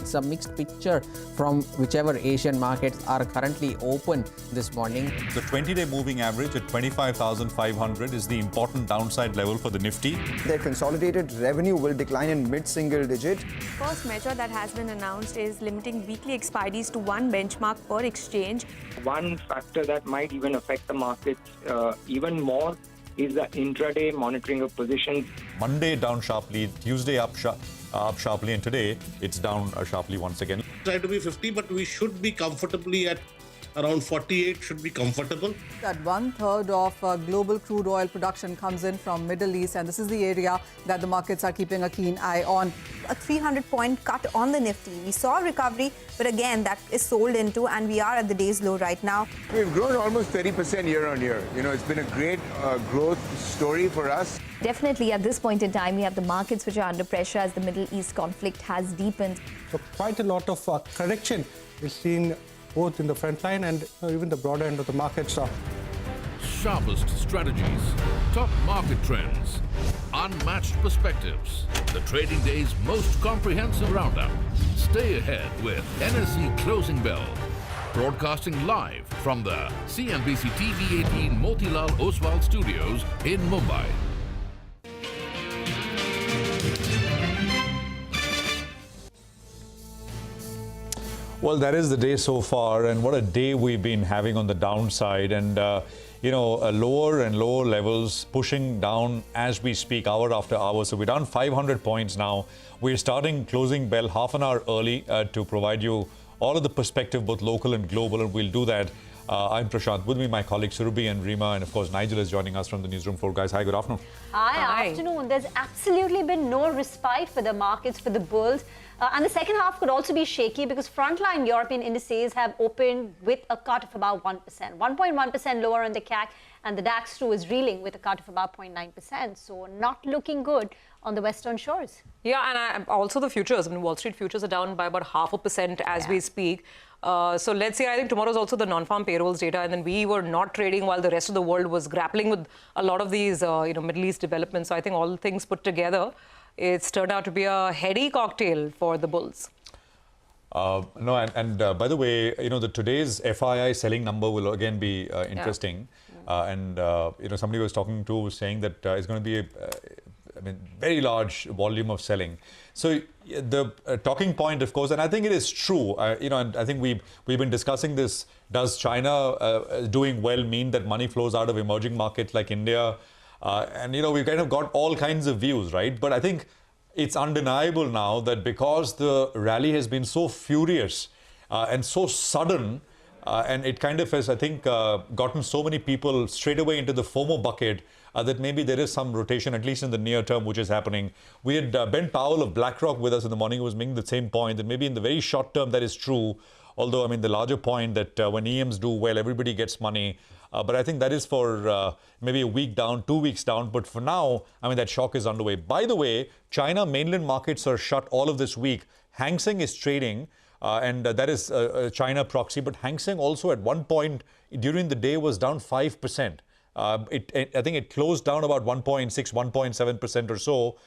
it's a mixed picture from whichever Asian markets are currently open this morning. The 20-day moving average at 25,500 is the important downside level for the Nifty. Their consolidated revenue will decline in mid-single digit. First measure that has been announced is limiting weekly expiries to one benchmark per exchange. One factor that might even affect the markets even more is the intraday monitoring of positions. Monday down sharply, Tuesday up sharply, and today it's down sharply once again. Try to be 50, but we should be comfortably at around 48, should be comfortable. That 1/3 of global crude oil production comes in from Middle East, and this is the area that the markets are keeping a keen eye on. A 300-point cut on the Nifty. We saw a recovery, but again, that is sold into, and we are at the day's low right now. We've grown almost 30% year on year. You know, it's been a great growth story for us. Definitely at this point in time, we have the markets which are under pressure as the Middle East conflict has deepened. So quite a lot of correction is seen both in the front line and even the broader end of the markets. Sharpest strategies, top market trends, unmatched perspectives, the trading day's most comprehensive roundup. Stay ahead with NSE Closing Bell, broadcasting live from the CNBC-TV18 Motilal Oswal studios in Mumbai. Well, that is the day so far, and what a day we've been having on the downside. And, lower and lower levels pushing down as we speak, hour after hour. So we're down 500 points now. We're starting closing bell half an hour early to provide you all of the perspective, both local and global, and we'll do that. I'm Prashant. With me, my colleagues Surabhi and Rima, and of course, Nigel is joining us from the newsroom floor. Guys, hi, good afternoon. Hi, afternoon. There's absolutely been no respite for the markets, for the bulls. And the second half could also be shaky because frontline European indices have opened with a cut of about 1%, 1.1% lower on the CAC, and the DAX too is reeling with a cut of about 0.9%. So not looking good on the Western shores. Yeah, and also the futures. I mean, Wall Street futures are down by about 0.5% as we speak. So let's see, I think tomorrow is also the non-farm payrolls data, and then we were not trading while the rest of the world was grappling with a lot of these, Middle East developments. So I think all things put together, it's turned out to be a heady cocktail for the bulls. By the way, today's FII selling number will again be interesting. Somebody was talking to saying that it's going to be a very large volume of selling. So the talking point, of course, and I think it is true, and I think we've been discussing this. Does China doing well mean that money flows out of emerging markets like India? We've kind of got all kinds of views, right? But I think it's undeniable now that because the rally has been so furious and so sudden, and it kind of has, I think, gotten so many people straight away into the FOMO bucket, that maybe there is some rotation, at least in the near term, which is happening. We had Ben Powell of BlackRock with us in the morning, who was making the same point, that maybe in the very short term that is true. Although, the larger point that when EMs do well, everybody gets money. But I think that is for maybe a week down, 2 weeks down. But for now, that shock is underway. By the way, China mainland markets are shut all of this week. Hang Seng is trading, and that is a China proxy. But Hang Seng also at one point during the day was down 5%. I think it closed down about 1.6, 1.7% or so.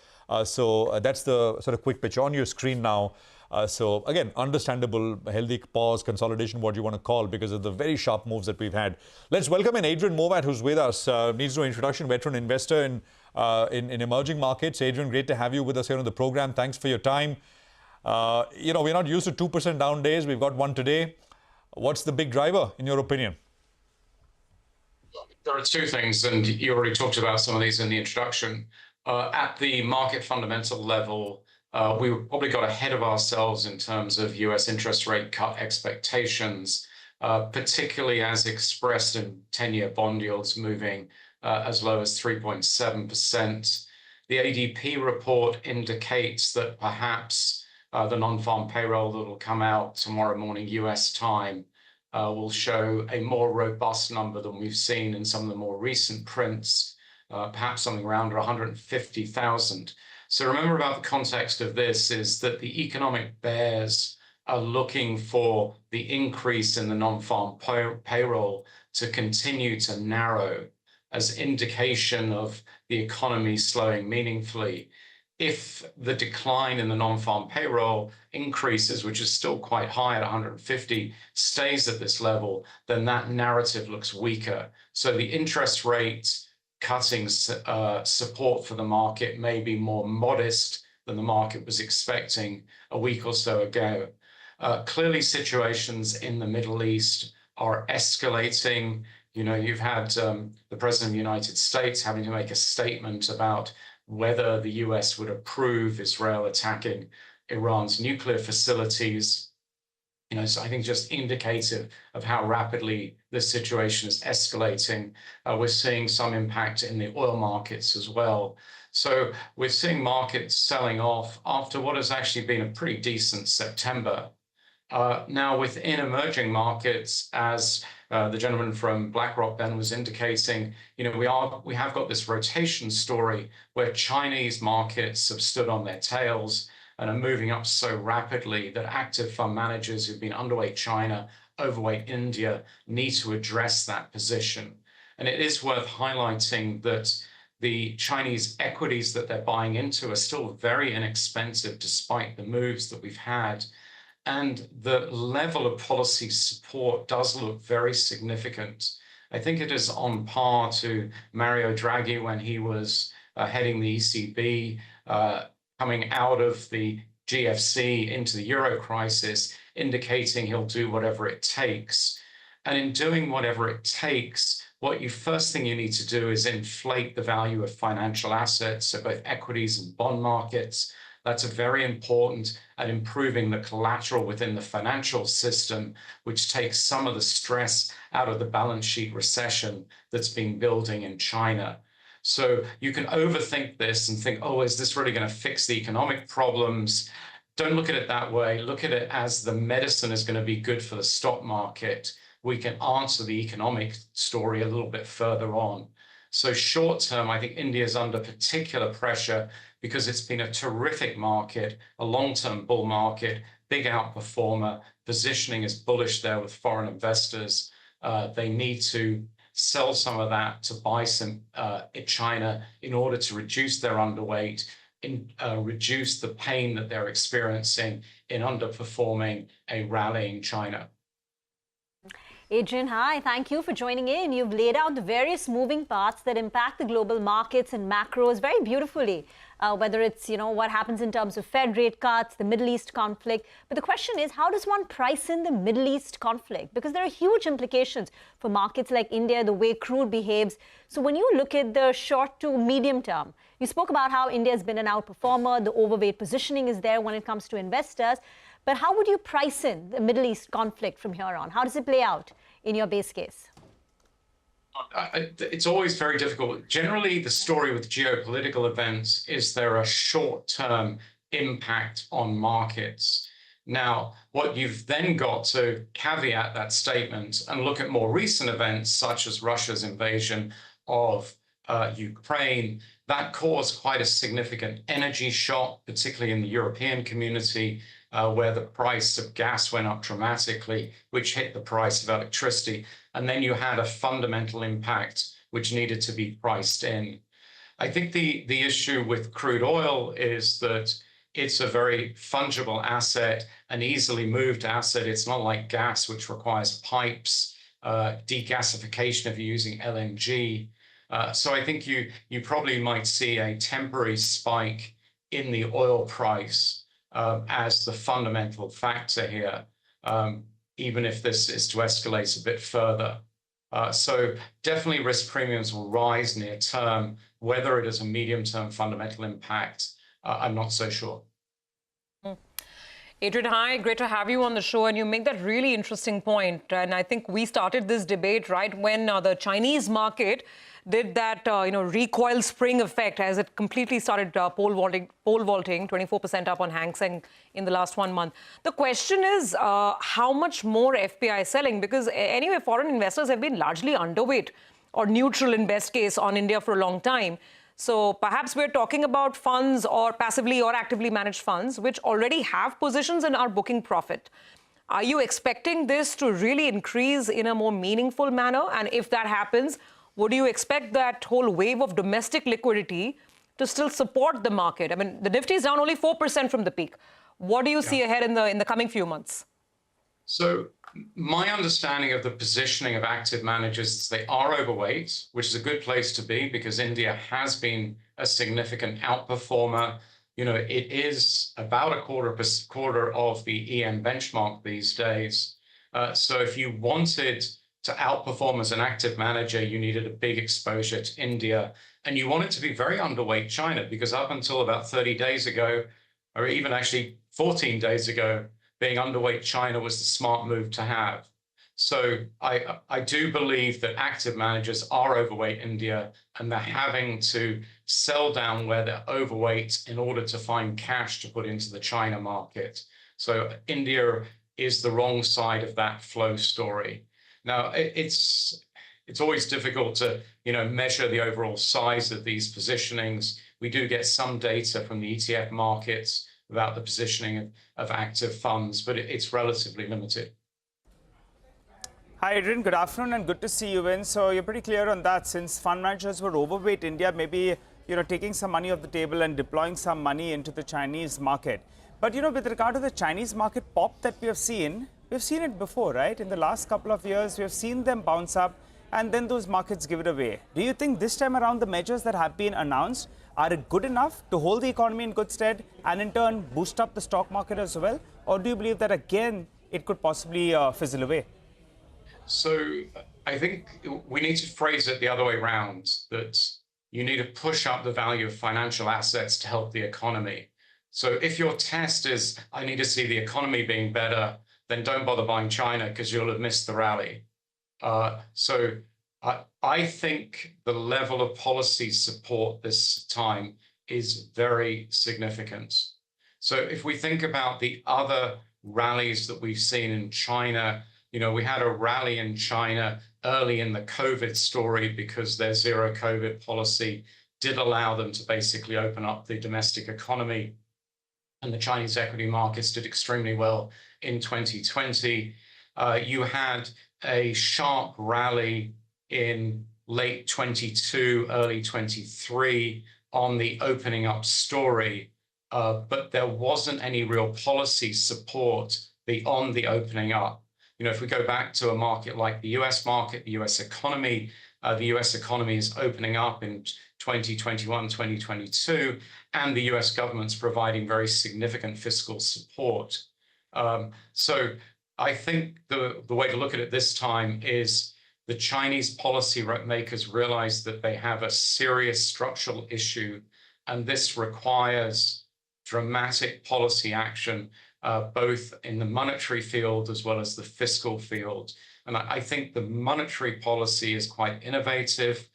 So that's the sort of quick picture on your screen now. So again, understandable, healthy pause, consolidation, what you want to call, because of the very sharp moves that we've had. Let's welcome in Adrian Movat, who's with us. Needs no introduction, veteran investor in emerging markets. Adrian, great to have you with us here on the program. Thanks for your time. We're not used to 2% down days. We've got one today. What's the big driver, in your opinion? There are two things, and you already talked about some of these in the introduction. At the market fundamental level, we probably got ahead of ourselves in terms of US interest rate cut expectations, particularly as expressed in 10-year bond yields moving as low as 3.7%. The ADP report indicates that perhaps the non-farm payroll that will come out tomorrow morning US time will show a more robust number than we've seen in some of the more recent prints, perhaps something around 150,000. So remember about the context of this is that the economic bears are looking for the increase in the non-farm payroll to continue to narrow as indication of the economy slowing meaningfully. if the decline in the non-farm payroll increases, which is still quite high at 150, stays at this level, then that narrative looks weaker. So the interest rate cutting support for the market may be more modest than the market was expecting a week or so ago. Clearly, situations in the Middle East are escalating. You know, you've had the President of the United States having to make a statement about whether the US would approve Israel attacking Iran's nuclear facilities. You know, so I think just indicative of how rapidly this situation is escalating. We're seeing some impact in the oil markets as well. So we're seeing markets selling off after what has actually been a pretty decent September. Now, within emerging markets, as the gentleman from BlackRock then was indicating, you know, we have got this rotation story where Chinese markets have stood on their tails and are moving up so rapidly that active fund managers who've been underweight China, overweight India, need to address that position. And it is worth highlighting that the Chinese equities that they're buying into are still very inexpensive despite the moves that we've had. And the level of policy support does look very significant. I think it is on par to Mario Draghi when he was heading the ECB, coming out of the GFC into the Euro crisis, indicating he'll do whatever it takes. And in doing whatever it takes, first thing you need to do is inflate the value of financial assets, so both equities and bond markets. That's very important at improving the collateral within the financial system, which takes some of the stress out of the balance sheet recession that's been building in China. So you can overthink this and think, oh, is this really going to fix the economic problems? Don't look at it that way. Look at it as the medicine is going to be good for the stock market. We can answer the economic story a little bit further on. So short term, I think India is under particular pressure because it's been a terrific market, a long-term bull market, big outperformer, positioning is bullish there with foreign investors. They need to sell some of that to buy some in China in order to reduce their underweight, reduce the pain that they're experiencing in underperforming a rallying China. Adrian, hi. Thank you for joining in. You've laid out the various moving parts that impact the global markets and macros very beautifully, whether it's, you know, what happens in terms of Fed rate cuts, the Middle East conflict. But the question is, how does one price in the Middle East conflict? Because there are huge implications for markets like India, the way crude behaves. So when you look at the short to medium term, you spoke about how India has been an outperformer, the overweight positioning is there when it comes to investors. But how would you price in the Middle East conflict from here on? How does it play out in your base case? It's always very difficult. Generally, the story with geopolitical events is there a short-term impact on markets. Now, what you've then got to caveat that statement and look at more recent events, such as Russia's invasion of Ukraine, that caused quite a significant energy shock, particularly in the European community, where the price of gas went up dramatically, which hit the price of electricity. And then you had a fundamental impact which needed to be priced in. I think the issue with crude oil is that it's a very fungible asset, an easily moved asset. It's not like gas, which requires pipes, degasification if you're using LNG. So I think you probably might see a temporary spike in the oil price as the fundamental factor here, even if this is to escalate a bit further. So definitely risk premiums will rise near term. Whether it is a medium-term fundamental impact, I'm not so sure. Adrian, hi, great to have you on the show. And you make that really interesting point. And I think we started this debate right when the Chinese market did that, recoil spring effect as it completely started pole vaulting, 24% up on Hang Seng in the last 1 month. The question is how much more FPI selling? Because anyway, foreign investors have been largely underweight or neutral in best case on India for a long time. So perhaps we're talking about funds or passively or actively managed funds which already have positions and are booking profit. Are you expecting this to really increase in a more meaningful manner? And if that happens, would you expect that whole wave of domestic liquidity to still support the market? I mean, the Nifty is down only 4% from the peak. What do you see ahead in the coming few months? So my understanding of the positioning of active managers is they are overweight, which is a good place to be because India has been a significant outperformer. You know, it is about a quarter of the EM benchmark these days. So if you wanted to outperform as an active manager, you needed a big exposure to India. And you wanted to be very underweight China because up until about 30 days ago, or even actually 14 days ago, being underweight China was the smart move to have. So I do believe that active managers are overweight India and they're having to sell down where they're overweight in order to find cash to put into the China market. So India is the wrong side of that flow story. Now, it's always difficult to measure the overall size of these positionings. We do get some data from the ETF markets about the positioning of active funds, but it's relatively limited. Hi, Adrian. Good afternoon and good to see you in. So you're pretty clear on that. Since fund managers were overweight India, maybe taking some money off the table and deploying some money into the Chinese market. But with regard to the Chinese market pop that we've seen it before, right? In the last couple of years, we have seen them bounce up and then those markets give it away. Do you think this time around the measures that have been announced are good enough to hold the economy in good stead and in turn boost up the stock market as well? Or do you believe that again, it could possibly fizzle away? So I think we need to phrase it the other way around, that you need to push up the value of financial assets to help the economy. So if your test is, I need to see the economy being better, then don't bother buying China because you'll have missed the rally. So I think the level of policy support this time is very significant. So if we think about the other rallies that we've seen in China, we had a rally in China early in the COVID story because their zero COVID policy did allow them to basically open up the domestic economy. And the Chinese equity markets did extremely well in 2020. You had a sharp rally in late 22, early 23 on the opening up story, but there wasn't any real policy support beyond the opening up. If we go back to a market like the US market, the US economy is opening up in 2021, 2022, and the US government's providing very significant fiscal support. So I think the way to look at it this time is the Chinese policy makers realize that they have a serious structural issue, and this requires dramatic policy action, both in the monetary field as well as the fiscal field. And I think the monetary policy is quite innovative.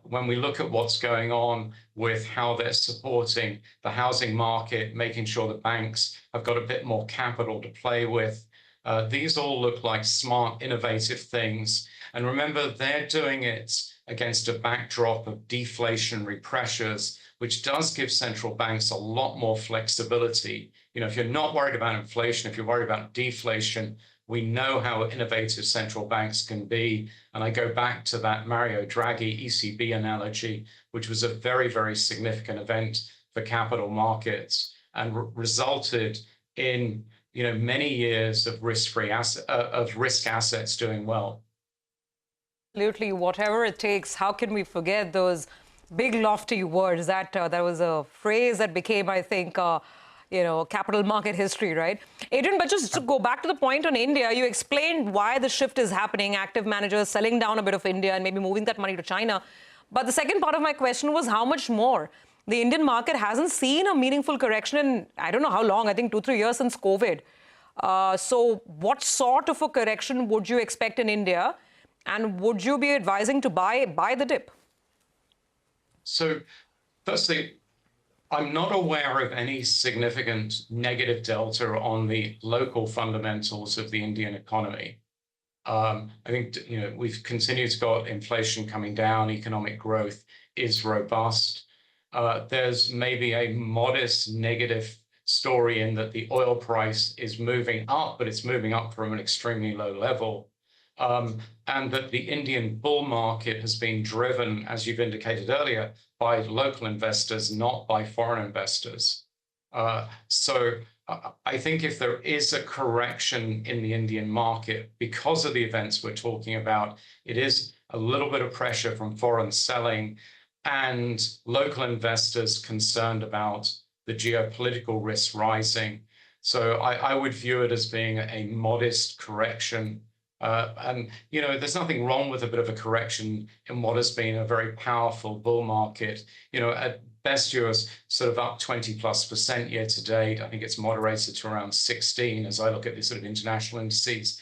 When we look at what's going on with how they're supporting the housing market, making sure the banks have got a bit more capital to play with, these all look like smart, innovative things. And remember, they're doing it against a backdrop of deflationary pressures, which does give central banks a lot more flexibility. If you're not worried about inflation, if you're worried about deflation, we know how innovative central banks can be. And I go back to that Mario Draghi ECB analogy, which was a very, very significant event for capital markets and resulted in many years of risk assets doing well. Absolutely, whatever it takes. How can we forget those big lofty words? That was a phrase that became, I think, capital market history, right? Adrian, but just to go back to the point on India, you explained why the shift is happening, active managers selling down a bit of India and maybe moving that money to China. But the second part of my question was how much more? The Indian market hasn't seen a meaningful correction in, I don't know how long, I think 2-3 years since COVID. So what sort of a correction would you expect in India? And would you be advising to buy the dip? So firstly, I'm not aware of any significant negative delta on the local fundamentals of the Indian economy. I think we've continued to got inflation coming down, economic growth is robust. There's maybe a modest negative story in that the oil price is moving up, but it's moving up from an extremely low level. and that the Indian bull market has been driven, as you've indicated earlier, by local investors, not by foreign investors. So I think if there is a correction in the Indian market because of the events we're talking about, it is a little bit of pressure from foreign selling and local investors concerned about the geopolitical risks rising. So I would view it as being a modest correction. And, you know, there's nothing wrong with a bit of a correction in what has been a very powerful bull market. You know, at best, you're sort of up 20+% year to date. I think it's moderated to around 16 as I look at the sort of international indices.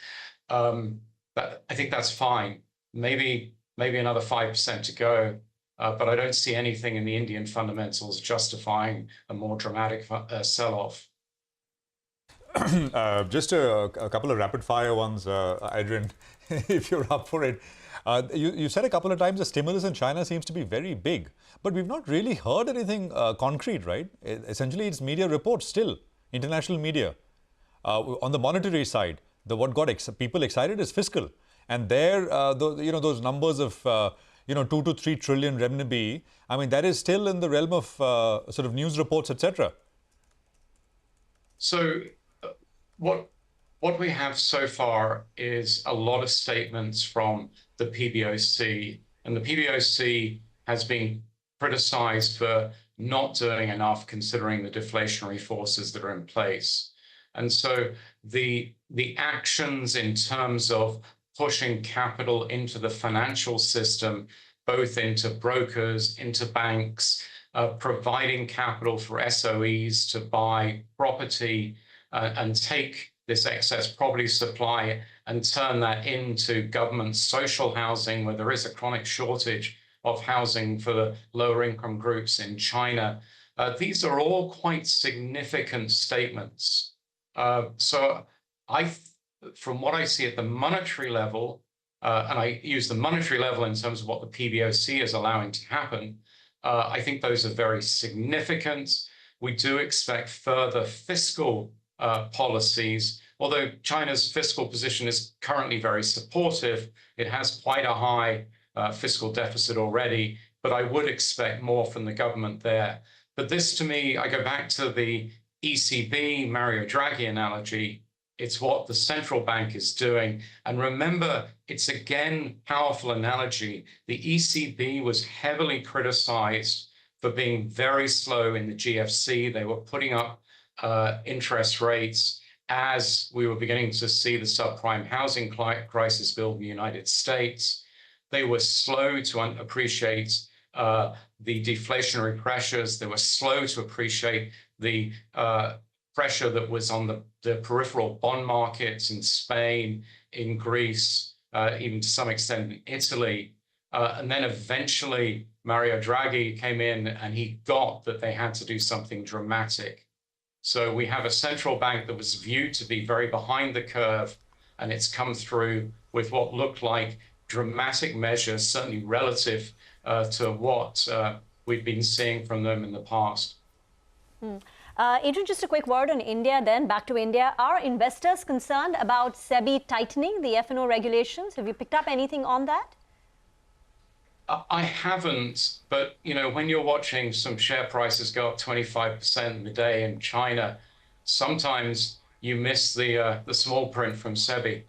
But I think that's fine. Maybe another 5% to go. But I don't see anything in the Indian fundamentals justifying a more dramatic sell-off. Just a couple of rapid-fire ones, Adrian, if you're up for it. You said a couple of times the stimulus in China seems to be very big, but we've not really heard anything concrete, right? Essentially, it's media reports still, international media. On the monetary side, what got people excited is fiscal. And there, you know, those numbers of, you know, 2 to 3 trillion renminbi, I mean, that is still in the realm of sort of news reports, etc. So what we have so far is a lot of statements from the PBOC, and the PBOC has been criticized for not doing enough considering the deflationary forces that are in place. And so the actions in terms of pushing capital into the financial system, both into brokers, into banks, providing capital for SOEs to buy property, and take this excess property supply and turn that into government social housing, where there is a chronic shortage of housing for the lower income groups in China. These are all quite significant statements. So from what I see at the monetary level, and I use the monetary level in terms of what the PBOC is allowing to happen, I think those are very significant. We do expect further fiscal policies. Although China's fiscal position is currently very supportive, it has quite a high fiscal deficit already, but I would expect more from the government there. But this, to me, I go back to the ECB, Mario Draghi analogy. It's what the central bank is doing. And remember, it's again, powerful analogy. The ECB was heavily criticized for being very slow in the GFC. They were putting up interest rates as we were beginning to see the subprime housing crisis build in the United States. They were slow to appreciate the deflationary pressures. They were slow to appreciate the pressure that was on the peripheral bond markets in Spain, in Greece, even to some extent in Italy. And then eventually Mario Draghi came in and he got that they had to do something dramatic. So we have a central bank that was viewed to be very behind the curve, and it's come through with what looked like dramatic measures, certainly relative to what we've been seeing from them in the past. Adrian, just a quick word on India then, back to India. Are investors concerned about SEBI tightening the F&O regulations? Have you picked up anything on that? I haven't, but you know, when you're watching some share prices go up 25% in the day in China, sometimes you miss the small print from SEBI.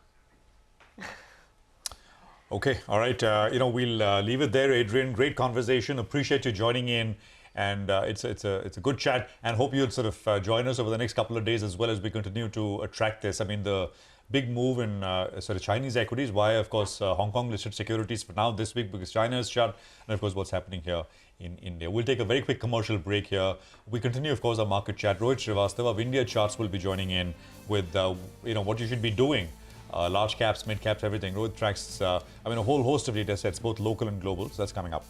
Okay, all right. You know, we'll leave it there, Adrian. Great conversation. Appreciate you joining in, and it's a good chat. And hope you'll sort of join us over the next couple of days as well as we continue to track this. I mean, the big move in sort of Chinese equities via, of course, Hong Kong listed securities for now this week because China is shut, and of course what's happening here in India. We'll take a very quick commercial break here. We continue, of course, our market chat. Rohit Srivastava of India Charts will be joining in with you know, what you should be doing. Large caps, mid caps, everything. Rohit tracks I mean, a whole host of data sets, both local and global. So that's coming up.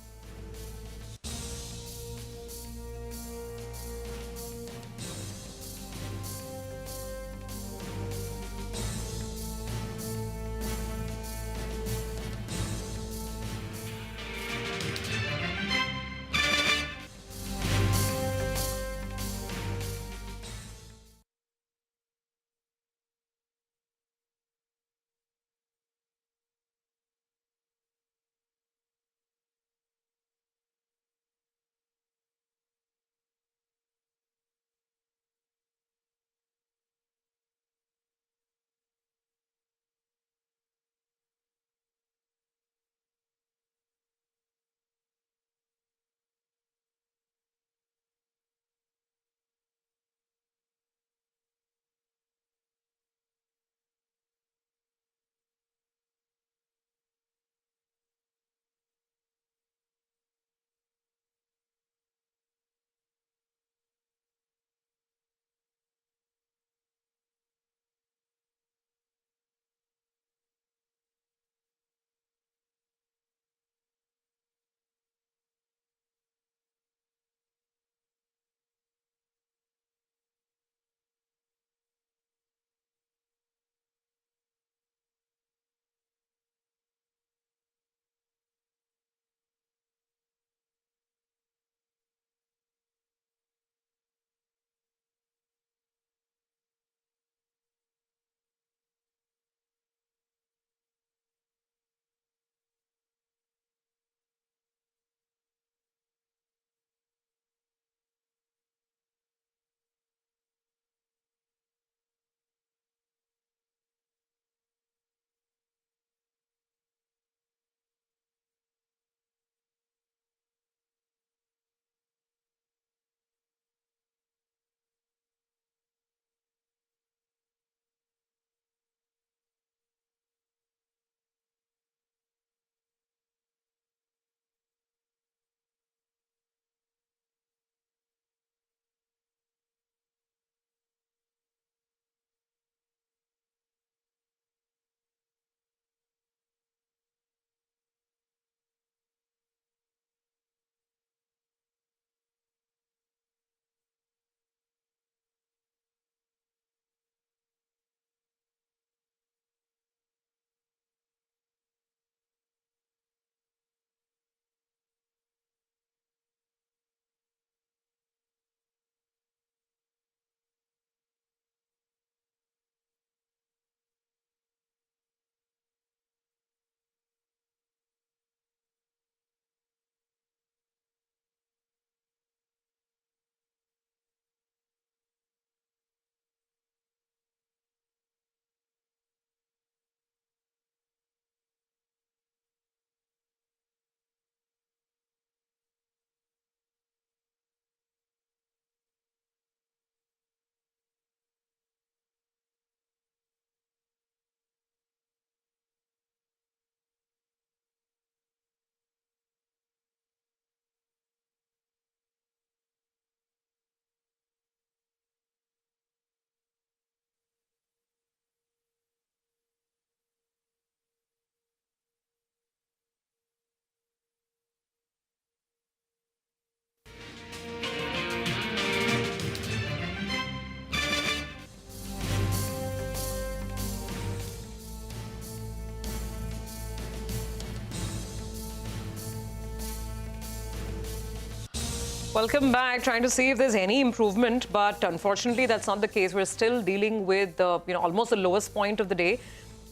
Welcome back. Trying to see if there's any improvement, but unfortunately, that's not the case. We're still dealing with almost the lowest point of the day.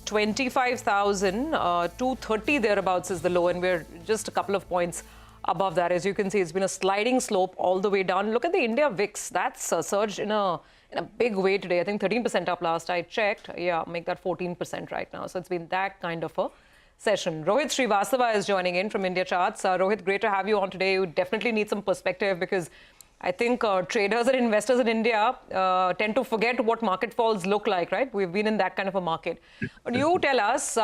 25,230 thereabouts is the low, and we're just a couple of points above that. As you can see, it's been a sliding slope all the way down. Look at the India VIX. That's surged in a big way today. I think 13% up last I checked. Yeah, make that 14% right now. So it's been that kind of a session. Rohit Srivastava is joining in from India Charts. Rohit, great to have you on today. You definitely need some perspective because I think traders and investors in India tend to forget what market falls look like, right? We've been in that kind of a market. But you tell us,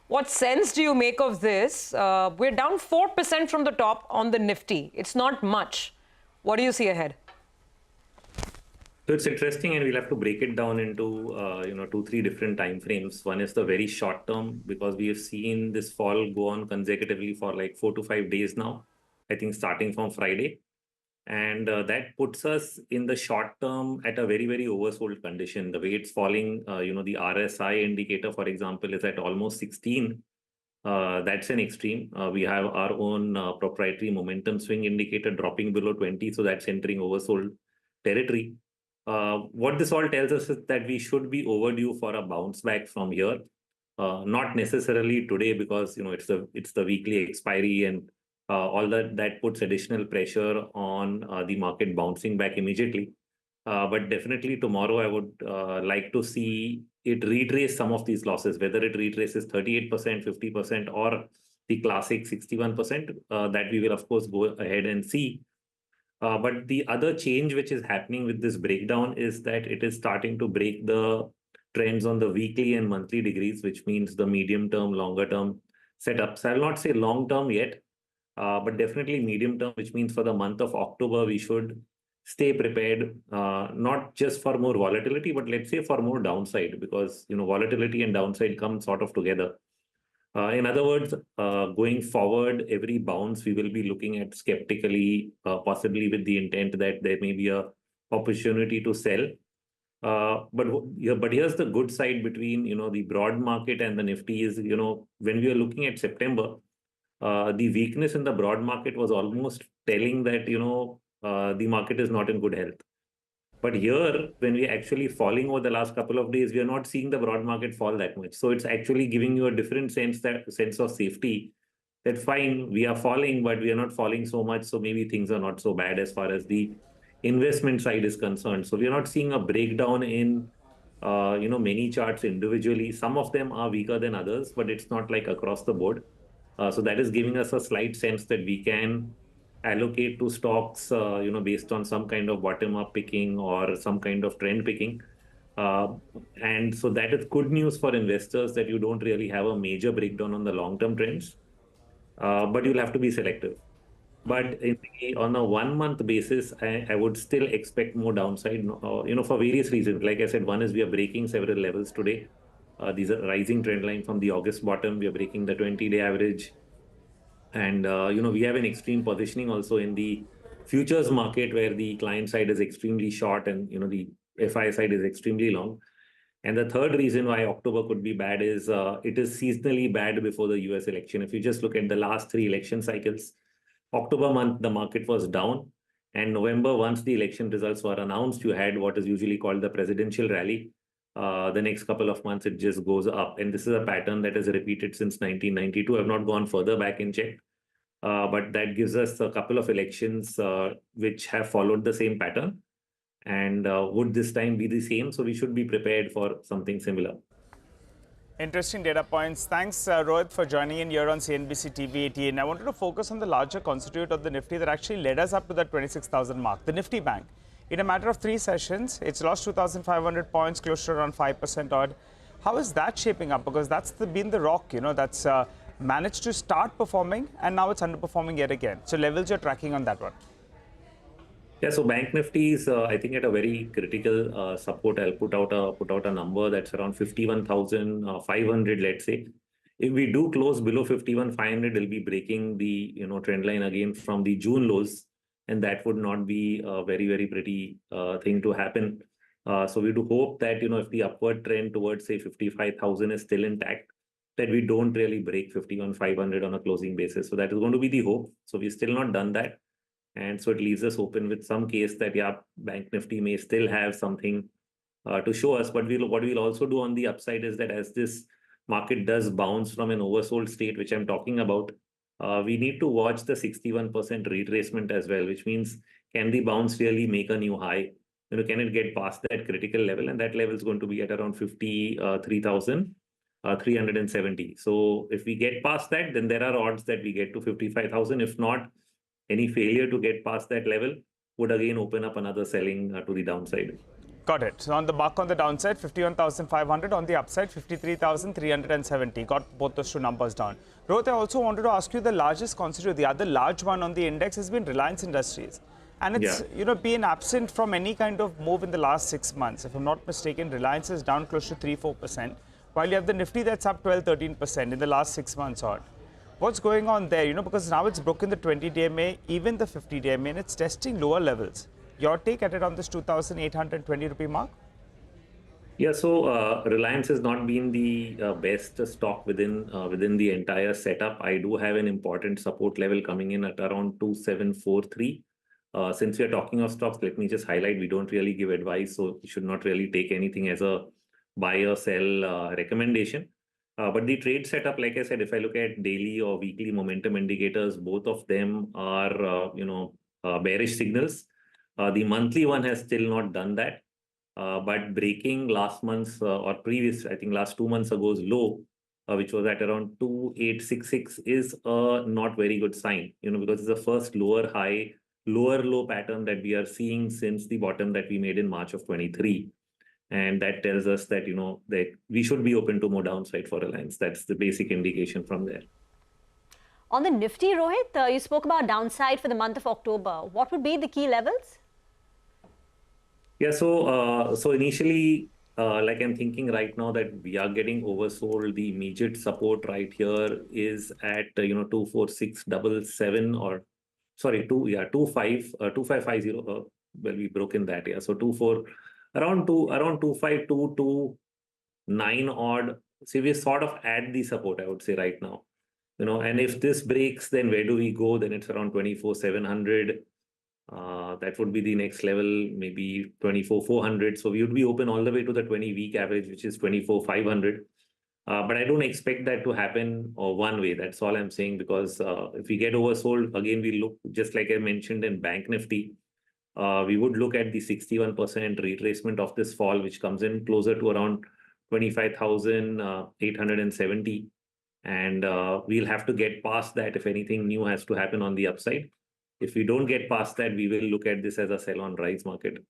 what sense do you make of this? We're down 4% from the top on the Nifty. It's not much. What do you see ahead? So it's interesting, and we'll have to break it down into 2-3 different time frames. One is the very short term, because we have seen this fall go on consecutively for like 4 to 5 days now, I think starting from Friday. And that puts us in the short term at a very, very oversold condition. The way it's falling, the RSI indicator, for example, is at almost 16. That's an extreme. We have our own proprietary momentum swing indicator dropping below 20. So that's entering oversold territory. What this all tells us is that we should be overdue for a bounce back from here. Not necessarily today, because it's the weekly expiry and all that puts additional pressure on the market bouncing back immediately. But definitely tomorrow, I would like to see it retrace some of these losses, whether it retraces 38%, 50%, or the classic 61%. That we will, of course, go ahead and see. But the other change which is happening with this breakdown is that it is starting to break the trends on the weekly and monthly degrees, which means the medium term, longer term setups. I'll not say long term yet, but definitely medium term, which means for the month of October, we should stay prepared, not just for more volatility, but let's say for more downside, because volatility and downside come sort of together. In other words, going forward, every bounce we will be looking at skeptically, possibly with the intent that there may be a opportunity to sell. But here's the good side between the broad market and the Nifty is when we are looking at September, the weakness in the broad market was almost telling that the market is not in good health. But here, when we're actually falling over the last couple of days, we are not seeing the broad market fall that much. So it's actually giving you a different sense of safety, that fine, we are falling, but we are not falling so much. So maybe things are not so bad as far as the investment side is concerned. So we are not seeing a breakdown in many charts individually. Some of them are weaker than others, but it's not like across the board. So that is giving us a slight sense that we can allocate to stocks, based on some kind of bottom-up picking or some kind of trend picking. And so that is good news for investors, that you don't really have a major breakdown on the long-term trends, but you'll have to be selective. But on a 1 month basis, I would still expect more downside, for various reasons. Like I said, one is we are breaking several levels today. These are rising trend line from the August bottom. We are breaking the 20-day average. And, we have an extreme positioning also in the futures market, where the client side is extremely short and, the FI side is extremely long. And the third reason why October could be bad is it is seasonally bad before the US election. If you just look at the last 3 election cycles, October month, the market was down. And November, once the election results were announced, you had what is usually called the presidential rally. The next couple of months, it just goes up. And this is a pattern that has repeated since 1992. I've not gone further back and checked. But that gives us a couple of elections which have followed the same pattern. And would this time be the same? So we should be prepared for something similar. Interesting data points. Thanks, Rohit, for joining in here on CNBC-TV18. I wanted to focus on the larger constituent of the Nifty that actually led us up to that 26,000 mark, the Nifty Bank. In a matter of 3 sessions, it's lost 2,500 points, close to around 5% odd. How is that shaping up? Because that's been the rock, that's managed to start performing, and now it's underperforming yet again. So levels you're tracking on that one. Yeah, so Bank Nifty is, I think, at a very critical support. I'll put out a number that's around 51,500, let's say. If we do close below 51,500, it'll be breaking the trend line again from the June lows, and that would not be a very, very pretty thing to happen. So we do hope that if the upward trend towards say 55,000 is still intact, that we don't really break 51,500 on a closing basis. So that is going to be the hope. So we've still not done that. And so it leaves us open with some case that, yeah, Bank Nifty may still have something to show us. But what we'll also do on the upside is that as this market does bounce from an oversold state, which I'm talking about, we need to watch the 61% retracement as well, which means can the bounce really make a new high? Can it get past that critical level? And that level is going to be at around 53,370. So if we get past that, then there are odds that we get to 55,000. If not, any failure to get past that level would again open up another selling to the downside. Got it. So on the mark on the downside, 51,500. On the upside, 53,370. Got both those two numbers down. Rohit, I also wanted to ask you the largest constituent, the other large one on the index has been Reliance Industries. And it's, been absent from any kind of move in the last 6 months. If I'm not mistaken, Reliance is down close to 3-4%, while you have the Nifty that's up 12-13% in the last 6 months odd. What's going on there? Because now it's broken the 20-day MA, even the 50-day MA, and it's testing lower levels. Your take at it on this 2,820 rupee mark? Yeah, so Reliance has not been the best stock within the entire setup. I do have an important support level coming in at around 2,743. Since we are talking of stocks, let me just highlight, we don't really give advice, so you should not really take anything as a buy or sell recommendation. But the trade setup, like I said, if I look at daily or weekly momentum indicators, both of them are, bearish signals. The monthly one has still not done that. But breaking last month's or previous, I think last 2 months ago's low, which was at around 2,866, is a not very good sign, because it's the first lower high, lower low pattern that we are seeing since the bottom that we made in March of 23. And that tells us that, that we should be open to more downside for Reliance. That's the basic indication from there. On the Nifty, Rohit, you spoke about downside for the month of October. What would be the key levels? Yeah, so initially, like I'm thinking right now that we are getting oversold. The immediate support right here is at 24677 or sorry, 2550. Well, we've broken that. Yeah, so around 25229 odd. So we're sort of at the support, I would say right now. And if this breaks, then where do we go? Then it's around 24,700. That would be the next level, maybe 24,400. So we would be open all the way to the 20-week average, which is 24,500. But I don't expect that to happen one way. That's all I'm saying, because if we get oversold, again, we look, just like I mentioned in Bank Nifty, we would look at the 61% retracement of this fall, which comes in closer to around 25,870. And we'll have to get past that if anything new has to happen on the upside. If we don't get past that, we will look at this as a sell-on rise market.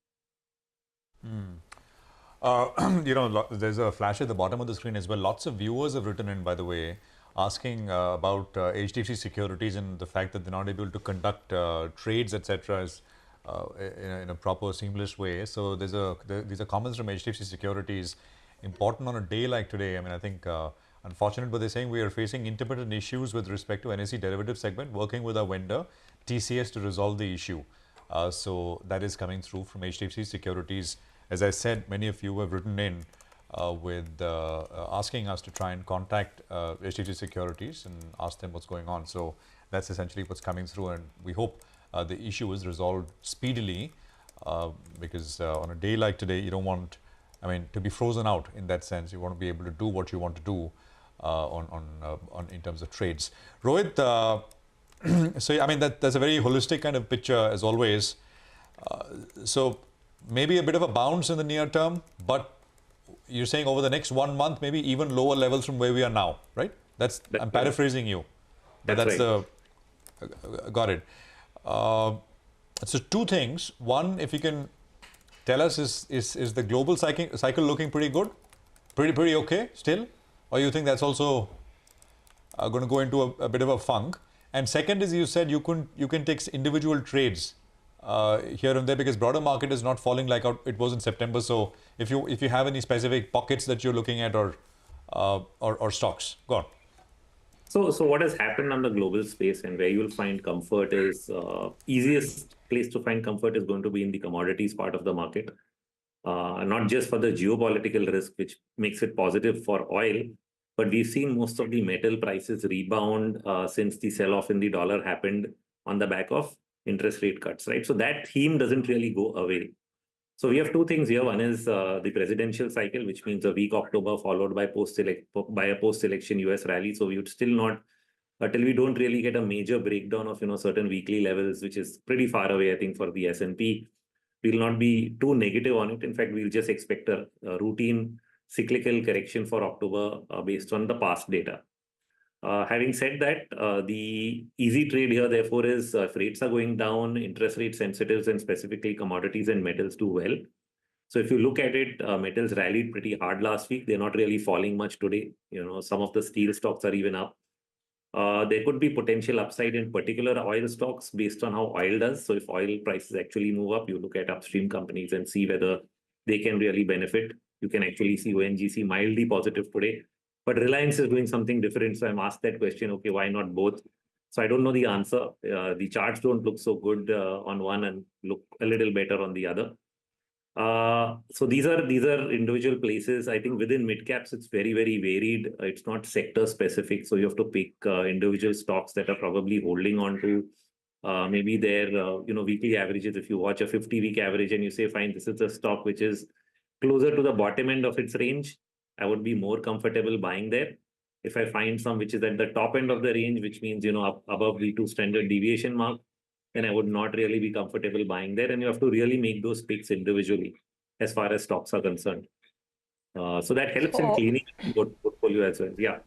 There's a flash at the bottom of the screen as well. Lots of viewers have written in, by the way, asking about HDFC Securities and the fact that they're not able to conduct trades, etc., in a proper, seamless way. So these are comments from HDFC Securities. Important on a day like today. I mean, I think unfortunate, but they're saying we are facing intermittent issues with respect to NSE derivative segment, working with our vendor TCS to resolve the issue. So that is coming through from HDFC Securities. As I said, many of you have written in with asking us to try and contact HDFC Securities and ask them what's going on. So that's essentially what's coming through, and we hope the issue is resolved speedily, because on a day like today, you don't want, to be frozen out in that sense. You want to be able to do what you want to do in terms of trades. Rohit, so that's a very holistic kind of picture as always. So maybe a bit of a bounce in the near term, but you're saying over the next 1 month, maybe even lower levels from where we are now, right? I'm paraphrasing you. That's right. Got it. So two things. One, if you can tell us, is the global cycle looking pretty good? Pretty okay still? Or you think that's also going to go into a bit of a funk? And second is, you said you can take individual trades here and there because broader market is not falling like it was in September. So if you have any specific pockets that you're looking at or stocks, go on. So what has happened on the global space and where you'll find comfort is easiest place to find comfort is going to be in the commodities part of the market. Not just for the geopolitical risk, which makes it positive for oil, but we've seen most of the metal prices rebound since the sell-off in the dollar happened on the back of interest rate cuts, right? So that theme doesn't really go away. So we have two things here. One is the presidential cycle, which means a weak October followed by a post-election US rally. So we would still not, till we don't really get a major breakdown of certain weekly levels, which is pretty far away, I think, for the S&P. We'll not be too negative on it. In fact, we'll just expect a routine cyclical correction for October based on the past data. Having said that, the easy trade here, therefore, is if rates are going down, interest rate sensitives and specifically commodities and metals do well. So if you look at it, metals rallied pretty hard last week. They're not really falling much today. Some of the steel stocks are even up. There could be potential upside in particular oil stocks based on how oil does. So if oil prices actually move up, you look at upstream companies and see whether they can really benefit. You can actually see ONGC mildly positive today. But Reliance is doing something different. So I'm asked that question, okay, why not both? So I don't know the answer. The charts don't look so good on one and look a little better on the other. So these are individual places. I think within mid caps, it's very, very varied. It's not sector specific. So you have to pick individual stocks that are probably holding on to maybe their weekly averages. If you watch a 50-week average and you say, fine, this is a stock which is closer to the bottom end of its range, I would be more comfortable buying there. If I find some which is at the top end of the range, which means up above the 2 standard deviation mark, then I would not really be comfortable buying there. And you have to really make those picks individually as far as stocks are concerned. So that helps in cleaning your portfolio as well. Yeah.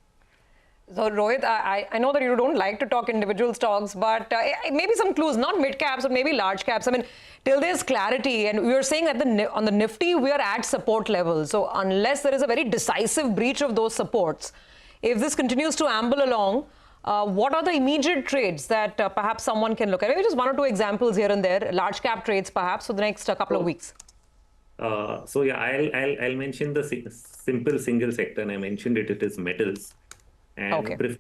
So Rohit, I know that you don't like to talk individual stocks, but maybe some clues, not mid caps, but maybe large caps. I mean, till there's clarity, and we were saying that on the Nifty, we are at support levels. So unless there is a very decisive breach of those supports, if this continues to amble along, what are the immediate trades that perhaps someone can look at? Maybe just 1 or 2 examples here and there, large cap trades perhaps for the next couple of weeks. So yeah, I'll mention the simple single sector, and I mentioned it. It is metals. And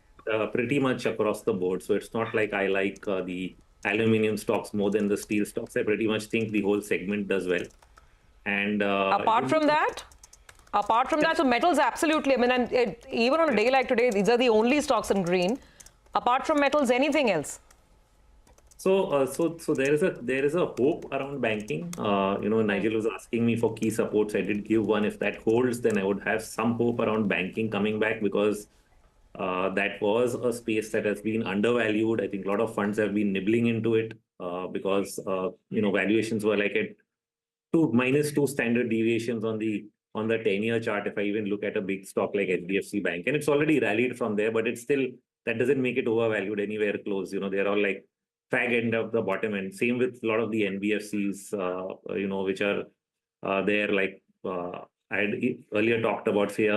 pretty much across the board. So it's not like I like the aluminium stocks more than the steel stocks. I pretty much think the whole segment does well. And apart from that, so metals absolutely. I mean, and even on a day like today, these are the only stocks in green. Apart from metals, anything else? So there is a hope around banking. Nigel was asking me for key supports. I did give one. If that holds, then I would have some hope around banking coming back, because that was a space that has been undervalued. I think a lot of funds have been nibbling into it because valuations were like at -2 standard deviations on the 10-year chart. If I even look at a big stock like HDFC Bank, and it's already rallied from there, but it's still, that doesn't make it overvalued anywhere close. They're all like fag end of the bottom end. Same with a lot of the NBFCs, which are there. Like I had earlier talked about, say,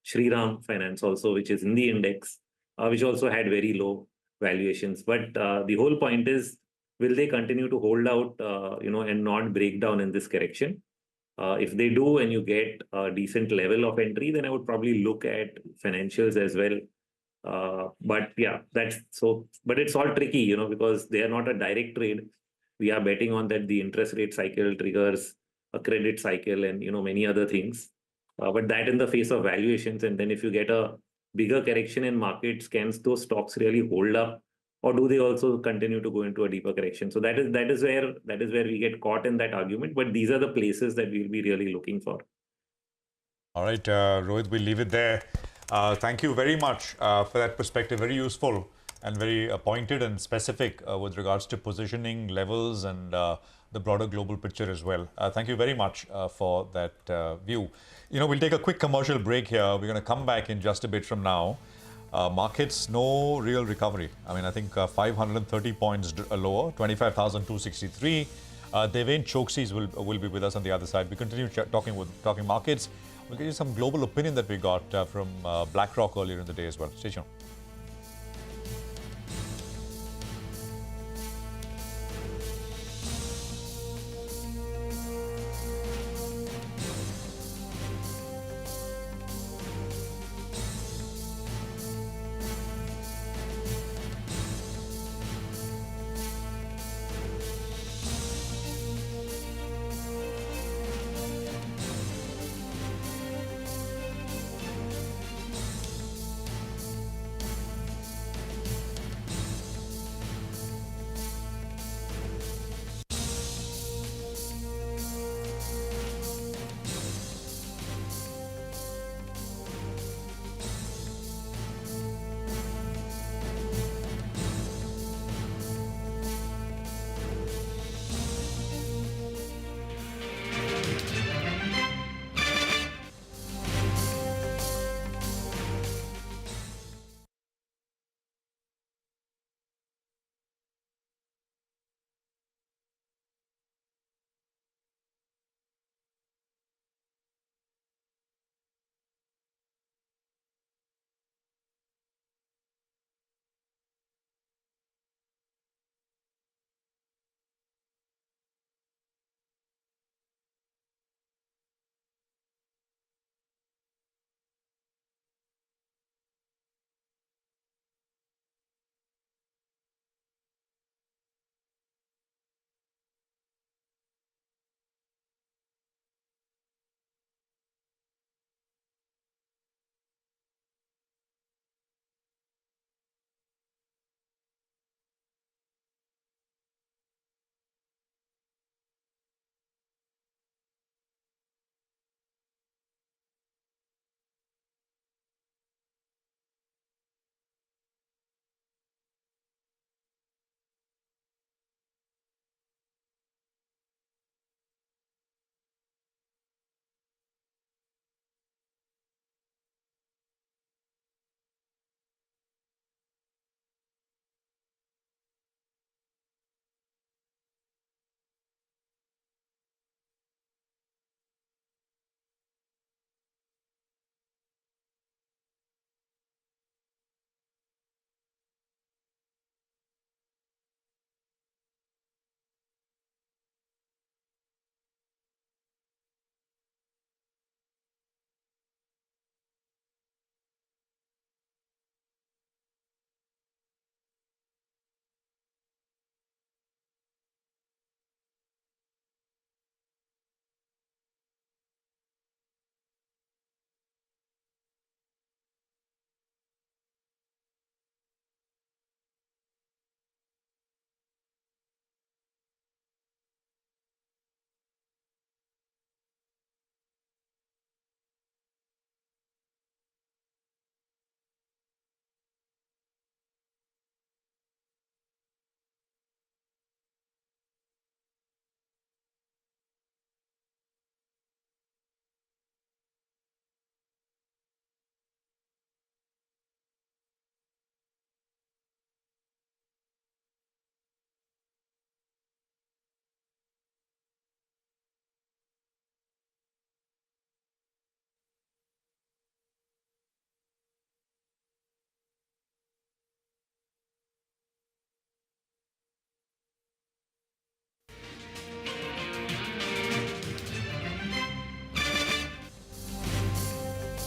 Shriram Finance also, which is in the index, which also had very low valuations. But the whole point is, will they continue to hold out, and not break down in this correction? If they do, and you get a decent level of entry, then I would probably look at financials as well. But yeah, but it's all tricky, because they are not a direct trade. We are betting on that the interest rate cycle triggers a credit cycle and, many other things. But that in the face of valuations, and then if you get a bigger correction in markets, can those stocks really hold up, or do they also continue to go into a deeper correction? So that is where we get caught in that argument. But these are the places that we'll be really looking for. All right, Rohit, we'll leave it there. Thank you very much for that perspective. Very useful and very pointed and specific with regards to positioning levels and the broader global picture as well. Thank you very much for that view. We'll take a quick commercial break here. We're going to come back in just a bit from now. Markets, no real recovery. I mean, I think 530 points lower, 25,263. Devin Choksis will be with us on the other side. We continue talking markets. We'll give you some global opinion that we got from BlackRock earlier in the day as well. Stay tuned.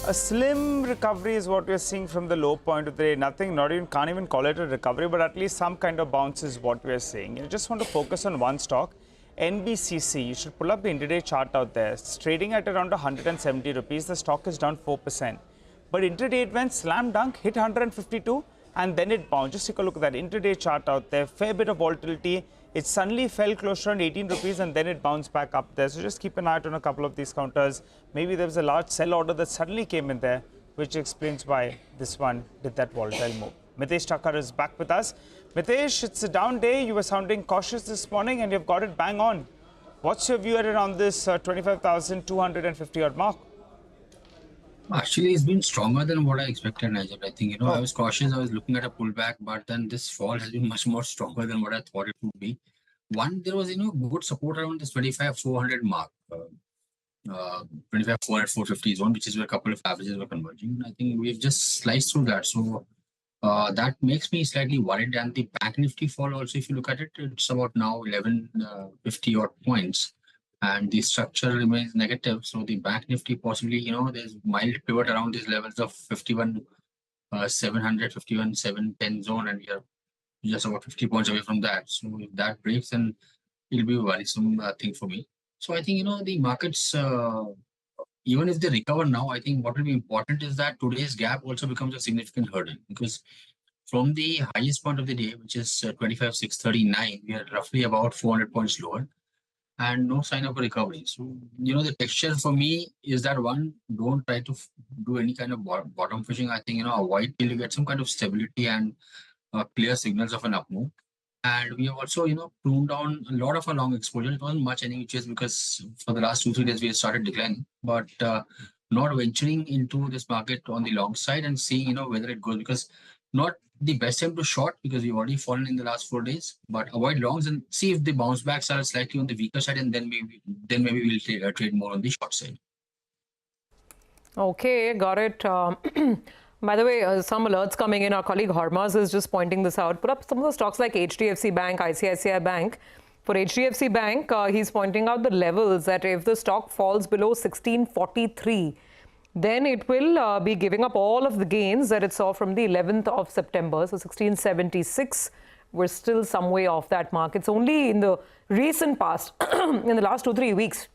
A slim recovery is what we're seeing from the low point of the day. Nothing, can't even call it a recovery, but at least some kind of bounce is what we're seeing. You just want to focus on one stock, NBCC. You should pull up the intraday chart out there. It's trading at around 170 rupees. The stock is down 4%. But intraday it went slam dunk, hit 152, and then it bounced. Just take a look at that intraday chart out there. Fair bit of volatility. It suddenly fell close to around 18 rupees and then it bounced back up there. So just keep an eye out on a couple of these counters. Maybe there was a large sell order that suddenly came in there, which explains why this one did that volatile move. Mitesh Thakkar is back with us. Mitesh, it's a down day. You were sounding cautious this morning and you've got it bang on. What's your view at around this 25,250 odd mark? Actually, it's been stronger than what I expected, Nigel. I think, I was cautious. I was looking at a pullback, but then this fall has been much more stronger than what I thought it would be. One, there was, good support around this 25,400 mark. 25,400, 450 zone, which is where a couple of averages were converging. I think we've just sliced through that. So that makes me slightly worried. And the Bank Nifty fall also, if you look at it, it's about now 1150 odd points. And the structure remains negative. So the Bank Nifty possibly, there's mild pivot around these levels of 51,700, 51,710 zone, and we are just about 50 points away from that. So if that breaks, then it'll be a worrisome thing for me. So I think, the markets, even if they recover now, I think what will be important is that today's gap also becomes a significant hurdle, because from the highest point of the day, which is 25,639, we are roughly about 400 points lower. And no sign of a recovery. So, the texture for me is that one, don't try to do any kind of bottom fishing. I think, avoid till you get some kind of stability and clear signals of an up move. And we have also, pruned down a lot of our long exposure. It wasn't much any which is because for the last 2-3 days we have started declining, but not venturing into this market on the long side and seeing, whether it goes, because not the best time to short because we've already fallen in the last 4 days, but avoid longs and see if the bounce backs are slightly on the weaker side, and then maybe we'll trade more on the short side. Okay, got it. By the way, some alerts coming in. Our colleague Harmaz is just pointing this out. Put up some of the stocks like HDFC Bank, ICICI Bank. For HDFC Bank, he's pointing out the levels that if the stock falls below 1643, then it will be giving up all of the gains that it saw from the 11th of September. So 1676, we're still some way off that mark. It's only in the recent past, in the last 2-3 weeks,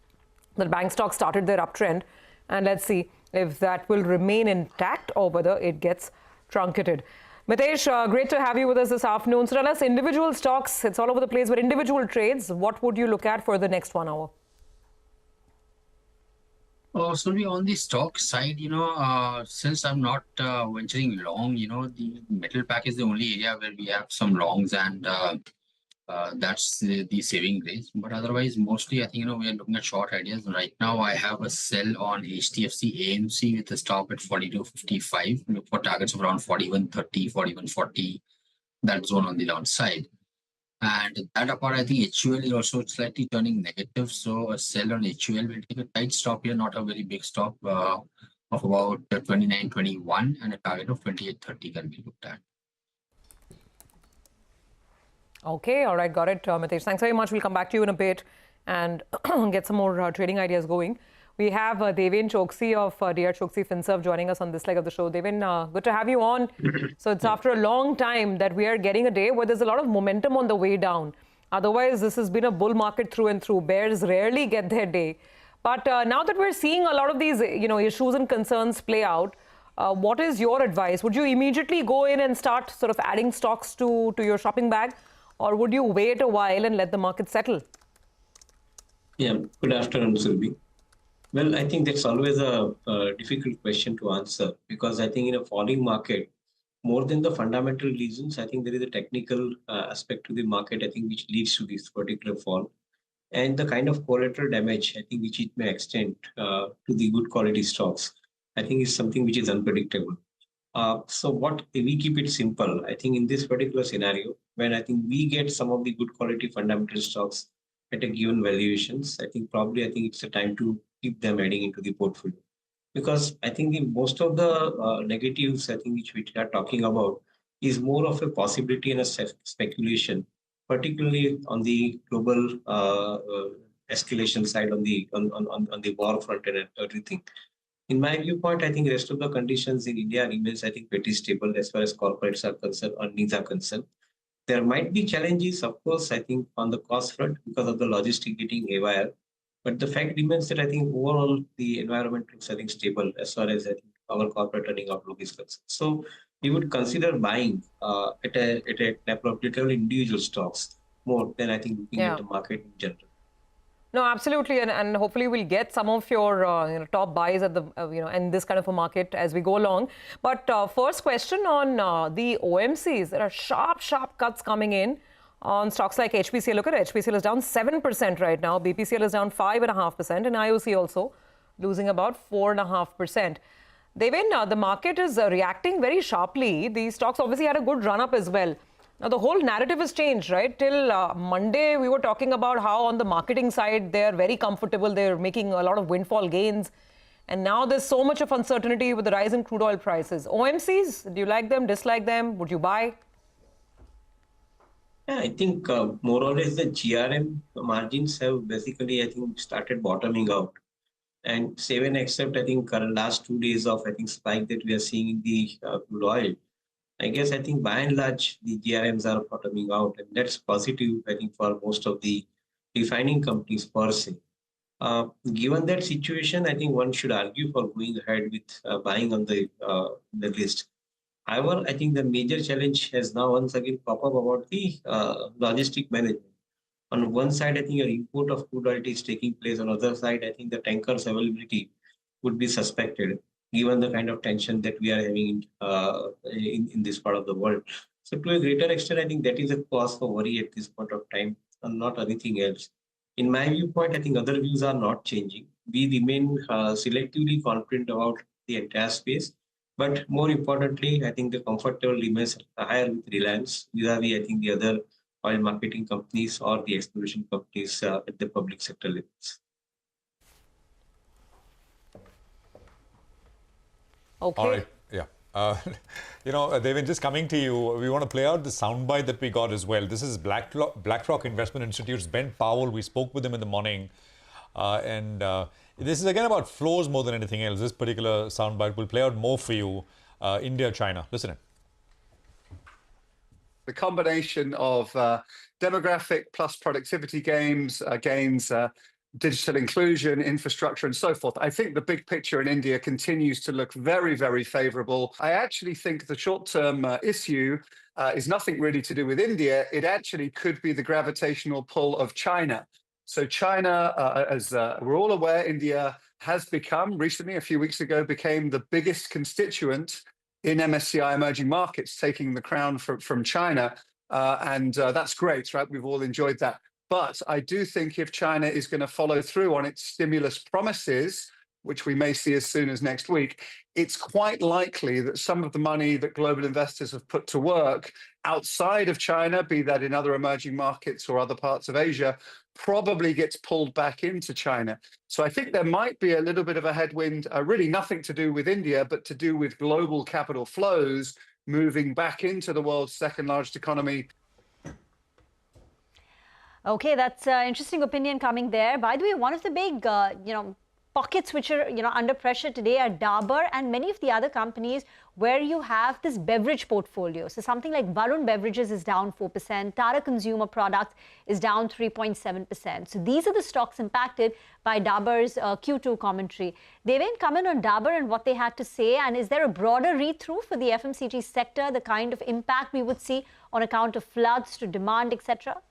that bank stocks started their uptrend. And let's see if that will remain intact or whether it gets truncated. Mitesh, great to have you with us this afternoon. So tell us, individual stocks, it's all over the place, but individual trades, what would you look at for the next 1 hour? So on the stock side, since I'm not venturing long, the metal pack is the only area where we have some longs, and that's the saving grace. But otherwise, mostly, I think, we are looking at short ideas. Right now, I have a sell on HDFC AMC with a stop at 42.55. Look for targets of around 41.30, 41.40, that zone on the downside. And that apart, I think HUL is also slightly turning negative. So a sell on HUL will take a tight stop here, not a very big stop of about 29.21, and a target of 28.30 can be looked at. Okay, all right, got it, Mitesh. Thanks very much. We'll come back to you in a bit and get some more trading ideas going. We have Devin Choksi of DR Choksi FinServ joining us on this leg of the show. Devin, good to have you on. So it's after a long time that we are getting a day where there's a lot of momentum on the way down. Otherwise, this has been a bull market through and through. Bears rarely get their day. But now that we're seeing a lot of these, issues and concerns play out, what is your advice? Would you immediately go in and start sort of adding stocks to your shopping bag, or would you wait a while and let the market settle? Yeah, good afternoon, Surbi. Well, I think that's always a difficult question to answer, because I think in a falling market, more than the fundamental reasons, I think there is a technical aspect to the market, I think, which leads to this particular fall. And the kind of collateral damage, I think, which it may extend to the good quality stocks, I think is something which is unpredictable. So what we keep it simple, I think in this particular scenario, when I think we get some of the good quality fundamental stocks at a given valuations, I think it's a time to keep them adding into the portfolio. Because I think most of the negatives, I think, which we are talking about is more of a possibility and a speculation, particularly on the global escalation side, on the war front and everything. In my viewpoint, I think rest of the conditions in India remains, I think, pretty stable as far as corporates are concerned, earnings are concerned. There might be challenges, of course, I think, on the cost front because of the logistic getting haywire. But the fact remains that I think overall the environment looks, I think, stable as far as I think our corporate earning outlook is concerned. So we would consider buying at a appropriate individual stocks more than I think looking at the market in general. No, absolutely, and hopefully we'll get some of your top buys at the in this kind of a market as we go along. But first question on the OMCs, there are sharp cuts coming in on stocks like HPCL. Look at it, HPCL is down 7% right now, BPCL is down 5.5%, and IOC also losing about 4.5%. Devin, the market is reacting very sharply. These stocks obviously had a good run up as well. Now, the whole narrative has changed, right? Till Monday, we were talking about how on the marketing side, they're very comfortable. They're making a lot of windfall gains. And now there's so much of uncertainty with the rise in crude oil prices. OMCs, do you like them, dislike them? Would you buy? Yeah, I think more or less the GRM margins have basically, I think, started bottoming out. And save except, I think, last 2 days of, I think, spike that we are seeing in the crude oil. I guess I think by and large the GRMs are bottoming out, and that's positive I think for most of the refining companies per se. Given that situation, I think one should argue for going ahead with buying on the list. However, I think the major challenge has now once again popped up about the logistic management. On one side, I think your import of crude oil is taking place. On the other side, I think the tankers availability would be suspected, given the kind of tension that we are having in this part of the world. So to a greater extent, I think that is a cause for worry at this point of time and not anything else. In my viewpoint, I think other views are not changing. We remain selectively confident about the entire space. But more importantly, I think the comfort level remains higher with Reliance vis-a-vis, I think, the other oil marketing companies or the exploration companies at the public sector levels. Okay. All right. Yeah. Devin, just coming to you, we want to play out the soundbite that we got as well. This is BlackRock Investment Institute's Ben Powell. We spoke with him in the morning. This is again about flows more than anything else. This particular soundbite will play out more for you. India, China. Listen in. The combination of demographic plus productivity gains, digital inclusion, infrastructure, and so forth. I think the big picture in India continues to look very, very favorable. I actually think the short-term issue is nothing really to do with India. It actually could be the gravitational pull of China. So China, as we're all aware, India has become, recently, a few weeks ago, became the biggest constituent in MSCI emerging markets, taking the crown from China. And that's great, right? We've all enjoyed that. But I do think if China is going to follow through on its stimulus promises, which we may see as soon as next week, it's quite likely that some of the money that global investors have put to work outside of China, be that in other emerging markets or other parts of Asia, probably gets pulled back into China. So I think there might be a little bit of a headwind, really nothing to do with India, but to do with global capital flows moving back into the world's second largest economy. Okay, that's an interesting opinion coming there. By the way, one of the big, pockets which are, under pressure today are Dabur and many of the other companies where you have this beverage portfolio. So something like Varun Beverages is down 4%, Tata Consumer Products is down 3.7%. So these are the stocks impacted by Dabur's Q2 commentary. Devin, comment on Dabur and what they had to say, and is there a broader read-through for the FMCG sector, the kind of impact we would see on account of floods to demand, etc.?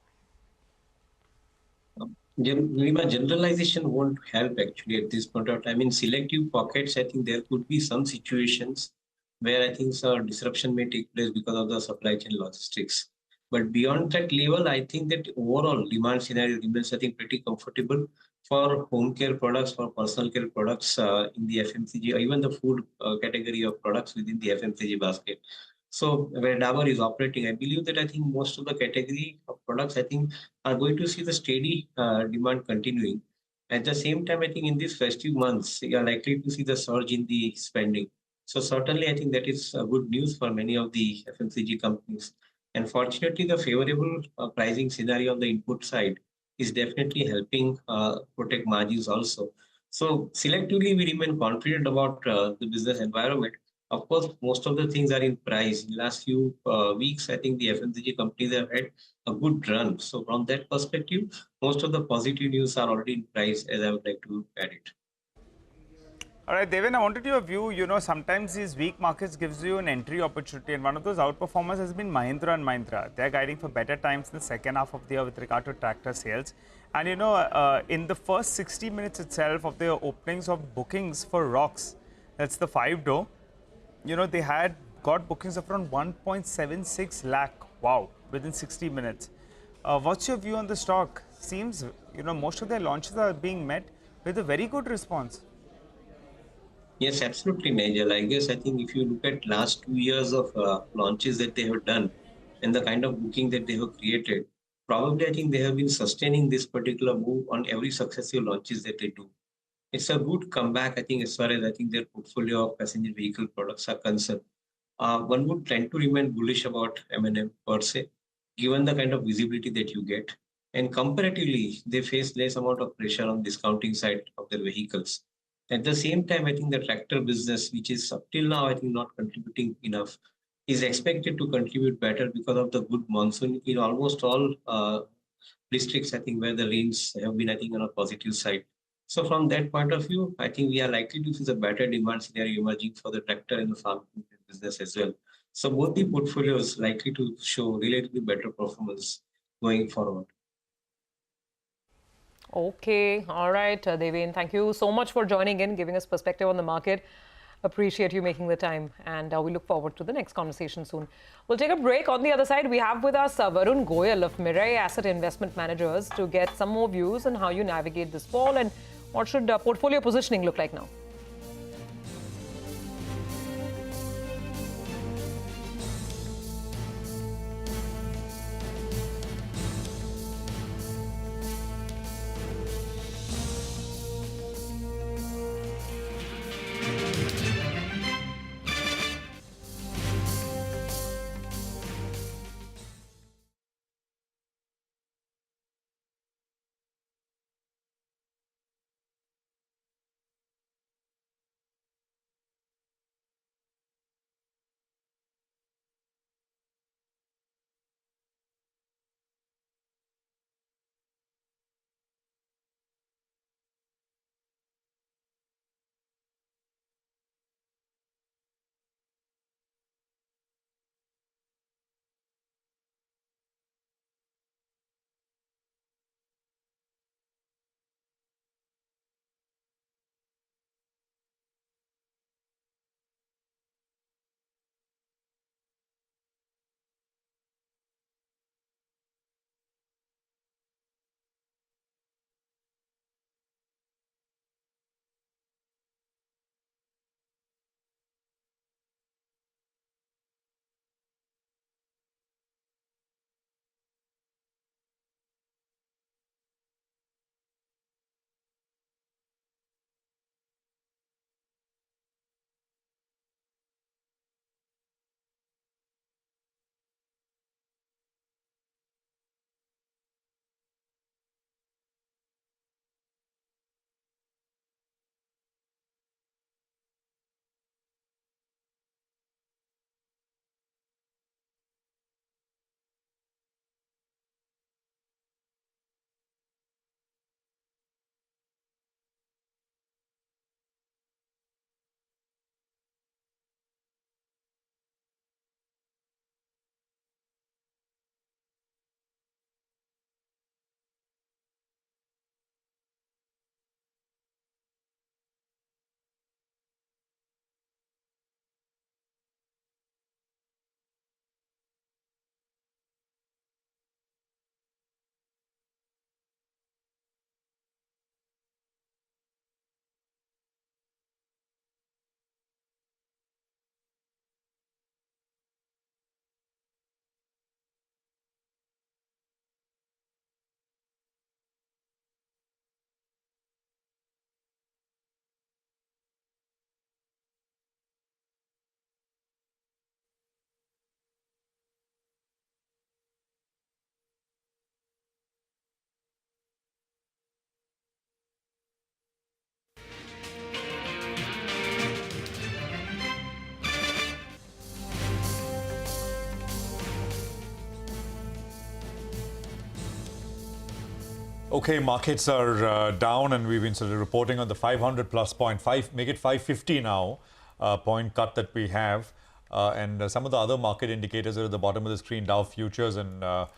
Generalization won't help actually at this point of time. In selective pockets, I think there could be some situations where I think some disruption may take place because of the supply chain logistics. But beyond that level, I think that overall demand scenario remains, I think, pretty comfortable for home care products, for personal care products in the FMCG, or even the food category of products within the FMCG basket. So where Dabur is operating, I believe that I think most of the category of products, I think, are going to see the steady demand continuing. At the same time, I think in these festive months, you are likely to see the surge in the spending. So certainly, I think that is good news for many of the FMCG companies. And fortunately, the favorable pricing scenario on the input side is definitely helping protect margins also. So selectively, we remain confident about the business environment. Of course, most of the things are in price. In the last few weeks, I think the FMCG companies have had a good run. So from that perspective, most of the positive news are already in price, as I would like to add it. All right, Devin, I wanted your view. Sometimes these weak markets gives you an entry opportunity, and one of those outperformers has been Mahindra and Mahindra. They're guiding for better times in the second half of the year with regard to tractor sales. And in the first 60 minutes itself of the openings of bookings for rocks, that's the 5-door, they had got bookings of around 1.76 lakh. Wow, within 60 minutes. What's your view on the stock? Seems, most of their launches are being met with a very good response. Yes, absolutely, Nigel. I think if you look at last 2 years of launches that they have done and the kind of booking that they have created, probably I think they have been sustaining this particular move on every successive launches that they do. It's a good comeback, I think, as far as I think their portfolio of passenger vehicle products are concerned. One would tend to remain bullish about M&M per se, given the kind of visibility that you get. And comparatively, they face less amount of pressure on discounting side of their vehicles. At the same time, I think the tractor business, which is up till now, I think not contributing enough, is expected to contribute better because of the good monsoon in almost all districts, I think, where the rains have been, I think, on a positive side. So from that point of view, I think we are likely to see a better demand scenario emerging for the tractor and the farm business as well. So both the portfolios likely to show relatively better performance going forward. Okay, all right, Devin, thank you so much for joining in, giving us perspective on the market. Appreciate you making the time, and we look forward to the next conversation soon. We'll take a break. On the other side, we have with us Varun Goyal of Mirae Asset Investment Managers to get some more views on how you navigate this fall and what should portfolio positioning look like now. Okay, markets are down, and we've been sort of reporting on the 500 plus point, make it 550 now, point cut that we have. And some of the other market indicators are at the bottom of the screen, Dow futures and a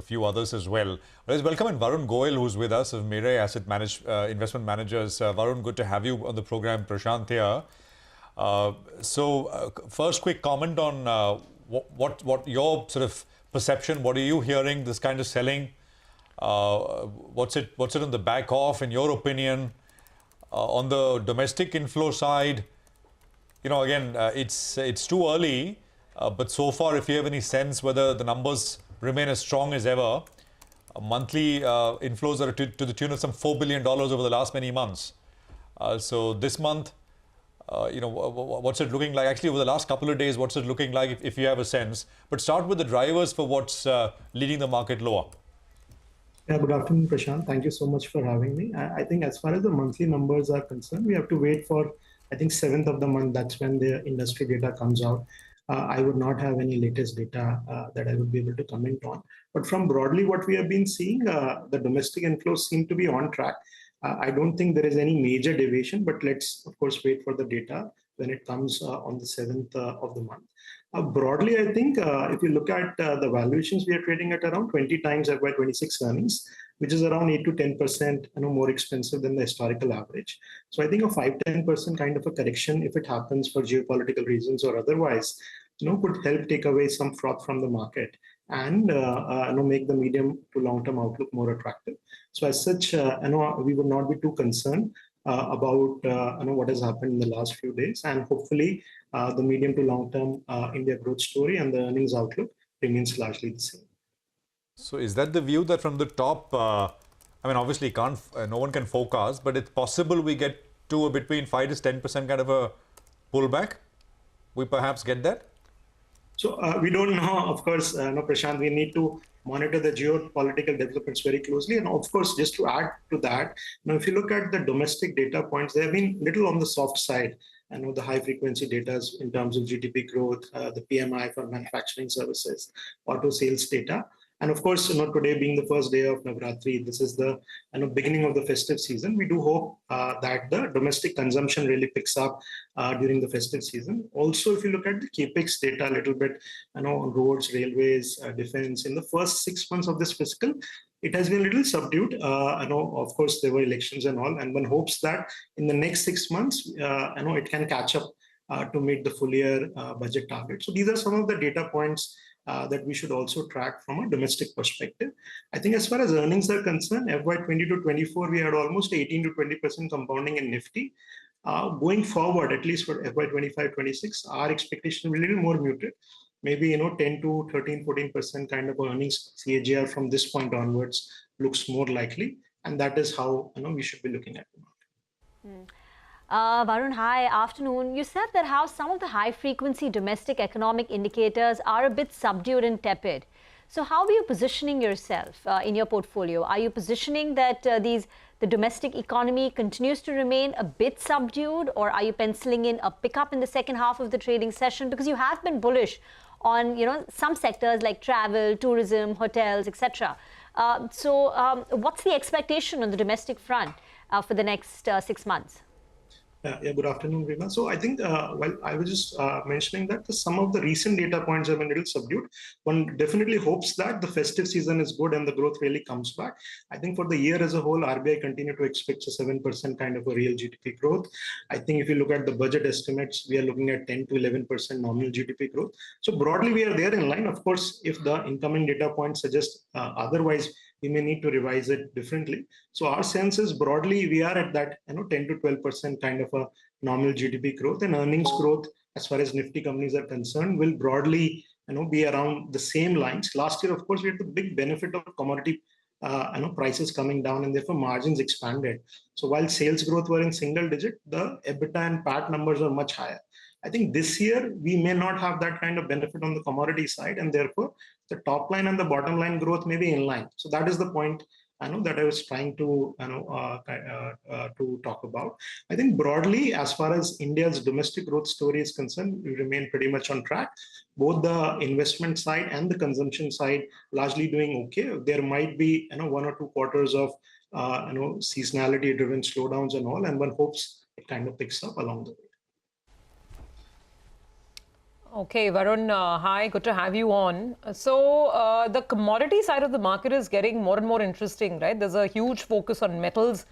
few others as well. Let's welcome in Varun Goyal, who's with us of Mirae Asset Investment Managers. Varun, good to have you on the program. Prashant here. First, quick comment on what your sort of perception. What are you hearing? This kind of selling. What's it on the back of, in your opinion? On the domestic inflow side, again, it's too early, but so far, if you have any sense whether the numbers remain as strong as ever, monthly inflows are to the tune of some $4 billion over the last many months. So this month, what's it looking like? Actually, over the last couple of days, what's it looking like if you have a sense? But start with the drivers for what's leading the market lower. Yeah, good afternoon, Prashant. Thank you so much for having me. I think as far as the monthly numbers are concerned, we have to wait for, I think, 7th of the month. That's when the industry data comes out. I would not have any latest data that I would be able to comment on. But from broadly what we have been seeing, the domestic inflows seem to be on track. I don't think there is any major deviation, but let's, of course, wait for the data when it comes on the 7th of the month. Broadly, I think if you look at the valuations, we are trading at around 20 times FY26 earnings, which is around 8 to 10% more expensive than the historical average. So I think a 5-10% kind of a correction, if it happens for geopolitical reasons or otherwise, could help take away some froth from the market and make the medium to long-term outlook more attractive. So as such, we would not be too concerned about what has happened in the last few days, and hopefully the medium to long-term India growth story and the earnings outlook remains largely the same. So is that the view that from the top, obviously no one can forecast, but it's possible we get to between 5 to 10% kind of a pullback? We perhaps get that? So we don't know, of course, Prashant, we need to monitor the geopolitical developments very closely. And of course, just to add to that, if you look at the domestic data points, they have been little on the soft side. The high frequency data in terms of GDP growth, the PMI for manufacturing services, auto sales data. And of course, today being the first day of Navratri, this is the beginning of the festive season. We do hope that the domestic consumption really picks up during the festive season. Also, if you look at the capex data a little bit, on roads, railways, defense, in the first 6 months of this fiscal, it has been a little subdued. Of course, there were elections and all, and one hopes that in the next 6 months, it can catch up to meet the full year budget target. So these are some of the data points that we should also track from a domestic perspective. I think as far as earnings are concerned, FY20 to 24, we had almost 18 to 20% compounding in Nifty. Going forward, at least for FY25-26, our expectation will be a little more muted. Maybe 10 to 13, 14% kind of earnings CAGR from this point onwards looks more likely, and that is how we should be looking at the market. Varun, hi, afternoon. You said that how some of the high-frequency domestic economic indicators are a bit subdued and tepid. So how are you positioning yourself in your portfolio? Are you positioning that the domestic economy continues to remain a bit subdued, or are you penciling in a pickup in the second half of the trading session? Because you have been bullish on some sectors like travel, tourism, hotels, etc. So what's the expectation on the domestic front for the next 6 months? Yeah, good afternoon, Rima. So I think, I was just mentioning that some of the recent data points have been a little subdued. One definitely hopes that the festive season is good and the growth really comes back. I think for the year as a whole, RBI continue to expect a 7% kind of a real GDP growth. I think if you look at the budget estimates, we are looking at 10 to 11% nominal GDP growth. So broadly, we are there in line. Of course, if the incoming data points suggest otherwise, we may need to revise it differently. So our sense is broadly we are at that 10 to 12% kind of a nominal GDP growth, and earnings growth as far as Nifty companies are concerned will broadly be around the same lines. Last year, of course, we had the big benefit of commodity prices coming down, and therefore margins expanded. So while sales growth were in single digit, the EBITDA and PAT numbers are much higher. I think this year we may not have that kind of benefit on the commodity side, and therefore the top line and the bottom line growth may be in line. So that is the point I know that I was trying to to talk about. I think broadly, as far as India's domestic growth story is concerned, we remain pretty much on track. Both the investment side and the consumption side largely doing okay. There might be 1 or 2 quarters of seasonality-driven slowdowns and all, and one hopes it kind of picks up along the way. Okay, Varun, hi, good to have you on. So the commodity side of the market is getting more and more interesting, right? There's a huge focus on metals,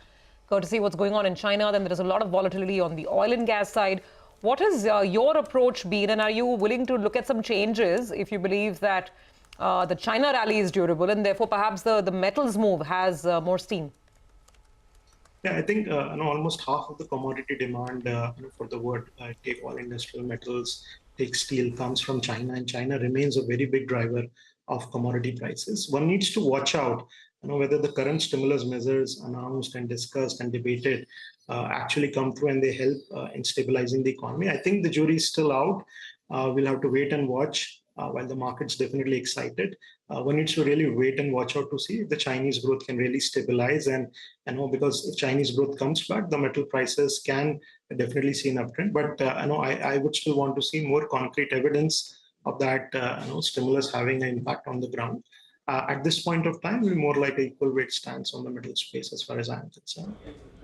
courtesy what's going on in China. Then there is a lot of volatility on the oil and gas side. What has your approach been, and are you willing to look at some changes if you believe that the China rally is durable and therefore perhaps the metals move has more steam? Yeah, I think almost half of the commodity demand for the world, take all industrial metals, take steel, comes from China, and China remains a very big driver of commodity prices. One needs to watch out whether the current stimulus measures announced and discussed and debated actually come through and they help in stabilizing the economy. I think the jury is still out. We'll have to wait and watch. While the market's definitely excited, one needs to really wait and watch out to see if the Chinese growth can really stabilize. And because if Chinese growth comes back, the metal prices can definitely see an uptrend. But I would still want to see more concrete evidence of that stimulus having an impact on the ground. At this point of time, we're more like an equal weight stance on the metal space as far as I'm concerned.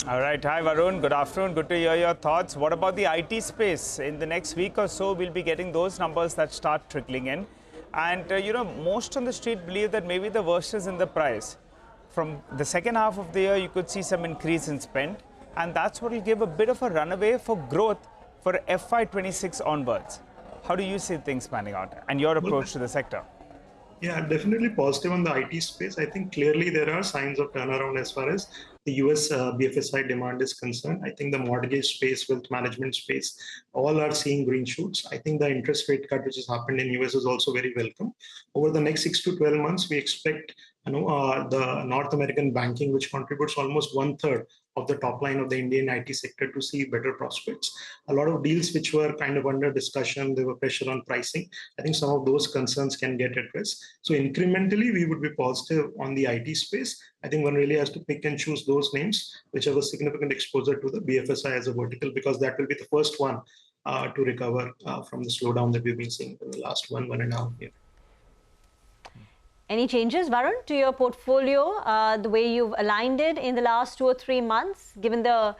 All right. Hi, Varun. Good afternoon. Good to hear your thoughts. What about the IT space? In the next week or so, we'll be getting those numbers that start trickling in. And, most on the street believe that maybe the worst is in the price. From the second half of the year, you could see some increase in spend. And that's what will give a bit of a runaway for growth for FY26 onwards. How do you see things panning out and your approach to the sector? Yeah, definitely positive on the IT space. I think clearly there are signs of turnaround as far as the US BFSI demand is concerned. I think the mortgage space, wealth management space, all are seeing green shoots. I think the interest rate cut which has happened in US is also very welcome. Over the next 6 to 12 months, we expect the North American banking, which contributes almost 1/3 of the top line of the Indian IT sector, to see better prospects. A lot of deals which were kind of under discussion, there were pressure on pricing. I think some of those concerns can get addressed. So incrementally, we would be positive on the IT space. I think one really has to pick and choose those names which have a significant exposure to the BFSI as a vertical, because that will be the first one to recover from the slowdown that we've been seeing for the last 1.5 years. Any changes, Varun, to your portfolio, the way you've aligned it in the last 2 or 3 months, given the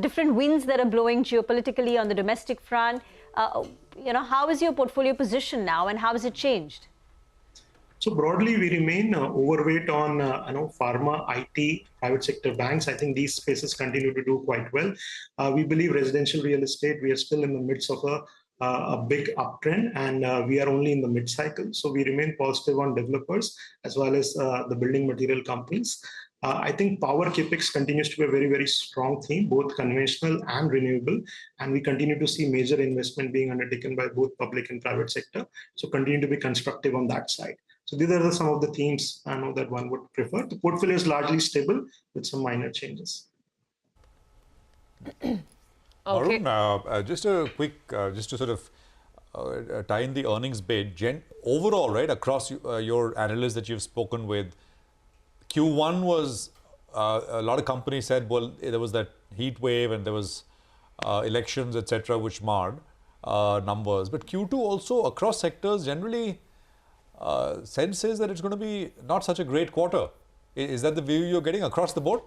different winds that are blowing geopolitically on the domestic front? How is your portfolio positioned now, and how has it changed? So broadly, we remain overweight on pharma, IT, private sector banks. I think these spaces continue to do quite well. We believe residential real estate, we are still in the midst of a big uptrend, and we are only in the mid-cycle. So we remain positive on developers as well as the building material companies. I think power capex continues to be a very, very strong theme, both conventional and renewable. And we continue to see major investment being undertaken by both public and private sector. So continue to be constructive on that side. So these are some of the themes I know that one would prefer. The portfolio is largely stable with some minor changes. Okay. Varun, just a quick, just to sort of tie in the earnings bit, overall, right, across your analysts that you've spoken with, Q1 was, a lot of companies said, well, there was that heat wave and there was elections, etc., which marred numbers. But Q2 also, across sectors, generally, sense is that it's going to be not such a great quarter. Is that the view you're getting across the board?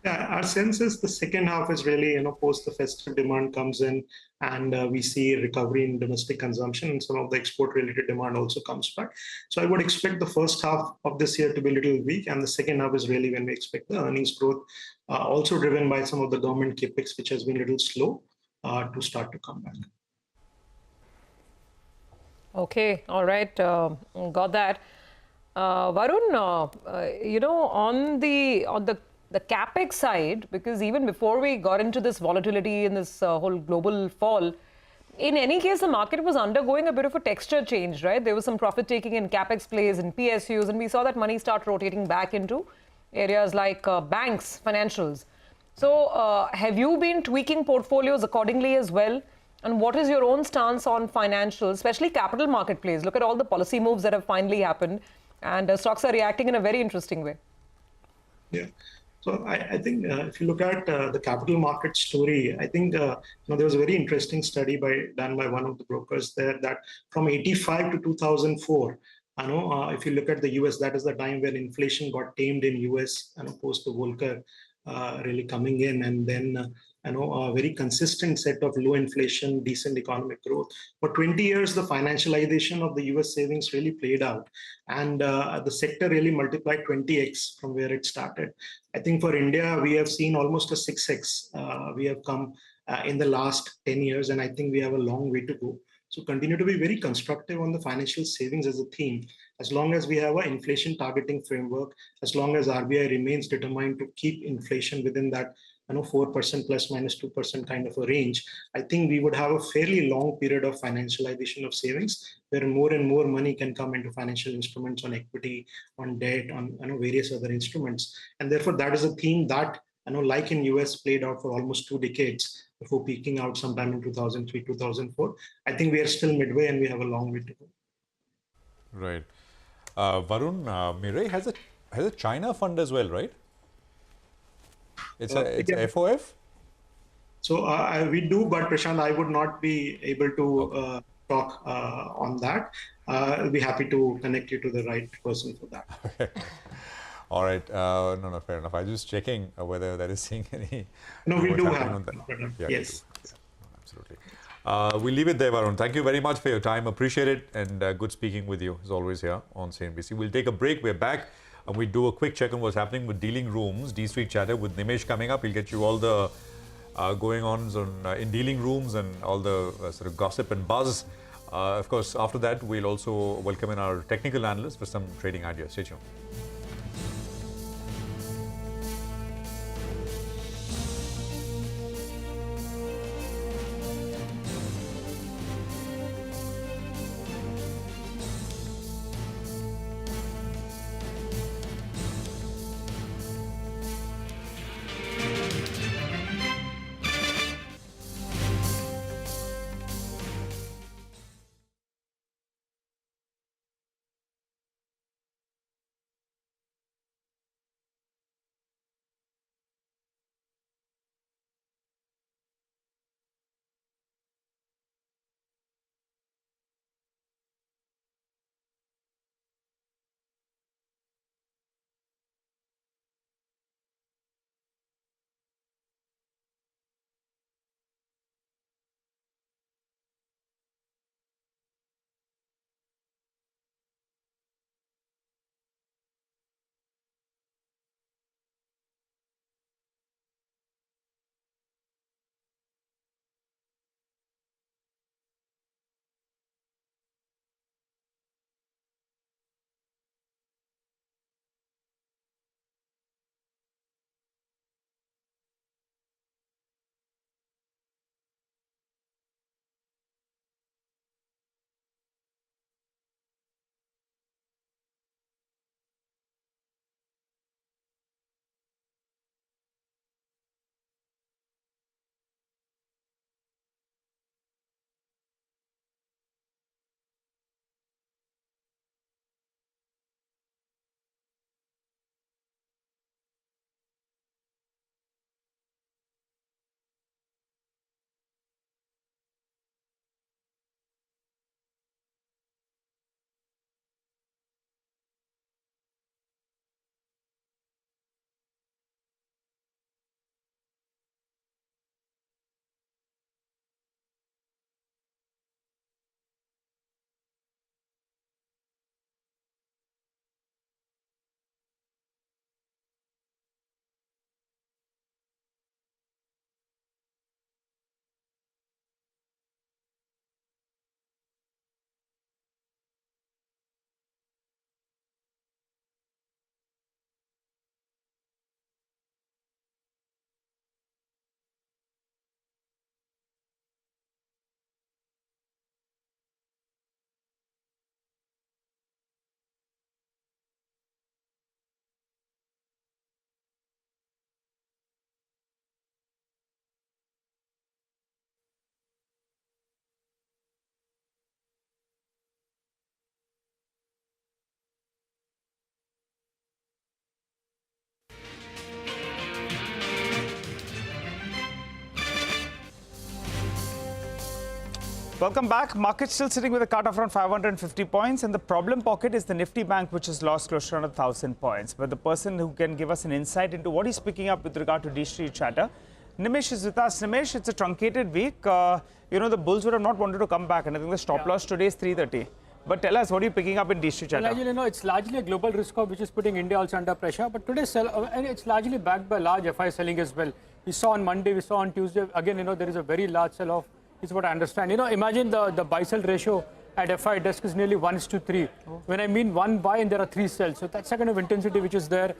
Yeah, our sense is the second half is really, post the festive demand comes in, and we see recovery in domestic consumption, and some of the export-related demand also comes back. So I would expect the first half of this year to be a little weak, and the second half is really when we expect the earnings growth, also driven by some of the government capex, which has been a little slow, to start to come back. Okay, all right, got that. Varun, on the capex side, because even before we got into this volatility and this whole global fall, in any case, the market was undergoing a bit of a texture change, right? There was some profit taking in capex plays and PSUs, and we saw that money start rotating back into areas like banks, financials. So have you been tweaking portfolios accordingly as well? And what is your own stance on financials, especially capital market plays? Look at all the policy moves that have finally happened, and stocks are reacting in a very interesting way. Yeah. So I think if you look at the capital market story, I think there was a very interesting study done by one of the brokers there that from 85 to 2004, if you look at the US, that is the time when inflation got tamed in US, post the Volcker really coming in, and then a very consistent set of low inflation, decent economic growth. For 20 years, the financialization of the US savings really played out, and the sector really multiplied 20x from where it started. I think for India, we have seen almost a 6x. We have come in the last 10 years, and I think we have a long way to go. So continue to be very constructive on the financial savings as a theme, as long as we have an inflation targeting framework, as long as RBI remains determined to keep inflation within that 4% plus minus 2% kind of a range. I think we would have a fairly long period of financialization of savings, where more and more money can come into financial instruments, on equity, on debt, on various other instruments. And therefore, that is a theme that like in US, played out for almost 2 decades before peaking out sometime in 2003, 2004. I think we are still midway, and we have a long way to go. Right. Varun, Mirai has a China fund as well, right? It's a FOF? So we do, but Prashant, I would not be able to talk on that. I'll be happy to connect you to the right person for that. Okay. All right. No, fair enough. I was just checking whether that is seeing any. No, we do have. Yeah, yes. Yeah, absolutely. We'll leave it there, Varun. Thank you very much for your time. Appreciate it, and good speaking with you as always here on CNBC. We'll take a break. We're back, and we do a quick check on what's happening with dealing rooms. D Street Chatter with Nimesh coming up. We'll get you all the going-ons in dealing rooms and all the sort of gossip and buzz. Of course, after that, we'll also welcome in our technical analyst for some trading ideas. Stay tuned. Welcome back. Market's still sitting with a cut of around 550 points, and the problem pocket is the Nifty Bank, which has lost close to around 1,000 points. But the person who can give us an insight into what he's picking up with regard to D-Street chatter, Nimesh is with us. Nimesh, it's a truncated week. The bulls would have not wanted to come back, and I think the stop loss today is 330. But tell us, what are you picking up in D-Street chatter? Well, it's largely a global risk off, which is putting India also under pressure. But today's and it's largely backed by large FI selling as well. We saw on Monday, we saw on Tuesday. Again, there is a very large sell-off. Is what I understand. Imagine the buy-sell ratio at FI desk is nearly 1:3. When I mean one buy and there are 3 sells. So that's the kind of intensity which is there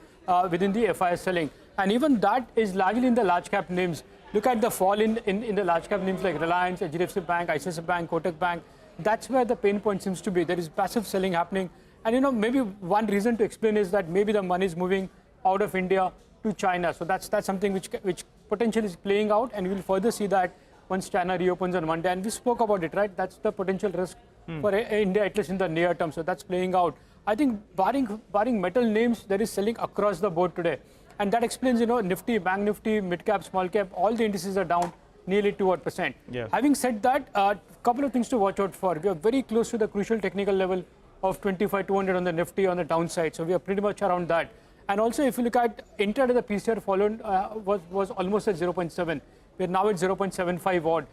within the FI selling. And even that is largely in the large cap names. Look at the fall in the large cap names like Reliance, HDFC Bank, ICICI Bank, Kotak Bank. That's where the pain point seems to be. There is passive selling happening. And maybe one reason to explain is that maybe the money is moving out of India to China. So that's something which potentially is playing out, and we'll further see that once China reopens on Monday. And we spoke about it, right? That's the potential risk for India, at least in the near term. So that's playing out. I think barring metal names, there is selling across the board today. And that explains, Nifty, Bank Nifty, mid cap, small cap, all the indices are down nearly 2%. Yeah. Having said that, a couple of things to watch out for. We are very close to the crucial technical level of 25,200 on the Nifty on the downside. So we are pretty much around that. And also, if you look at intraday, the PCR followed was almost at 0.7. We're now at 0.75 odd.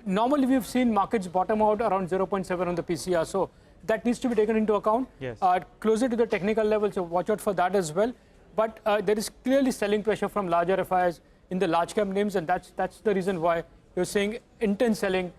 Normally, we've seen markets bottom out around 0.7 on the PCR. So that needs to be taken into account. Yes. Closer to the technical level, so watch out for that as well. But there is clearly selling pressure from larger FIs in the large cap names, and that's the reason why you're seeing intense selling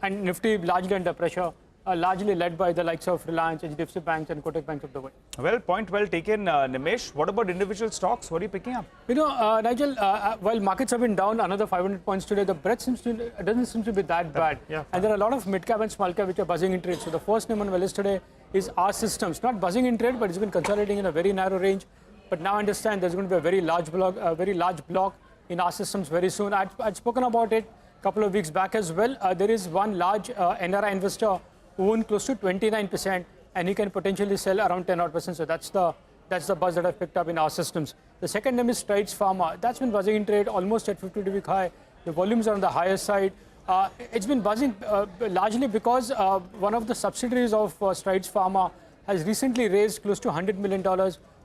and Nifty largely under pressure, largely led by the likes of Reliance, HDFC Banks, and Kotak Banks of the world. Well, point well taken, Nimesh. What about individual stocks? What are you picking up? Nigel, while markets have been down another 500 points today, the breadth doesn't seem to be that bad. Yeah. And there are a lot of mid-cap and small-cap which are buzzing in trade. So the first name on my list today is R Systems. Not buzzing in trade, but it's been consolidating in a very narrow range. But now I understand there's going to be a very large block in R Systems very soon. I'd spoken about it a couple of weeks back as well. There is one large NRI investor who owns close to 29%, and he can potentially sell around 10%. So that's the buzz that I've picked up in our systems. The second name is Strides Pharma. That's been buzzing in trade almost at 52-week high. The volumes are on the higher side. It's been buzzing largely because one of the subsidiaries of Strides Pharma has recently raised close to $100 million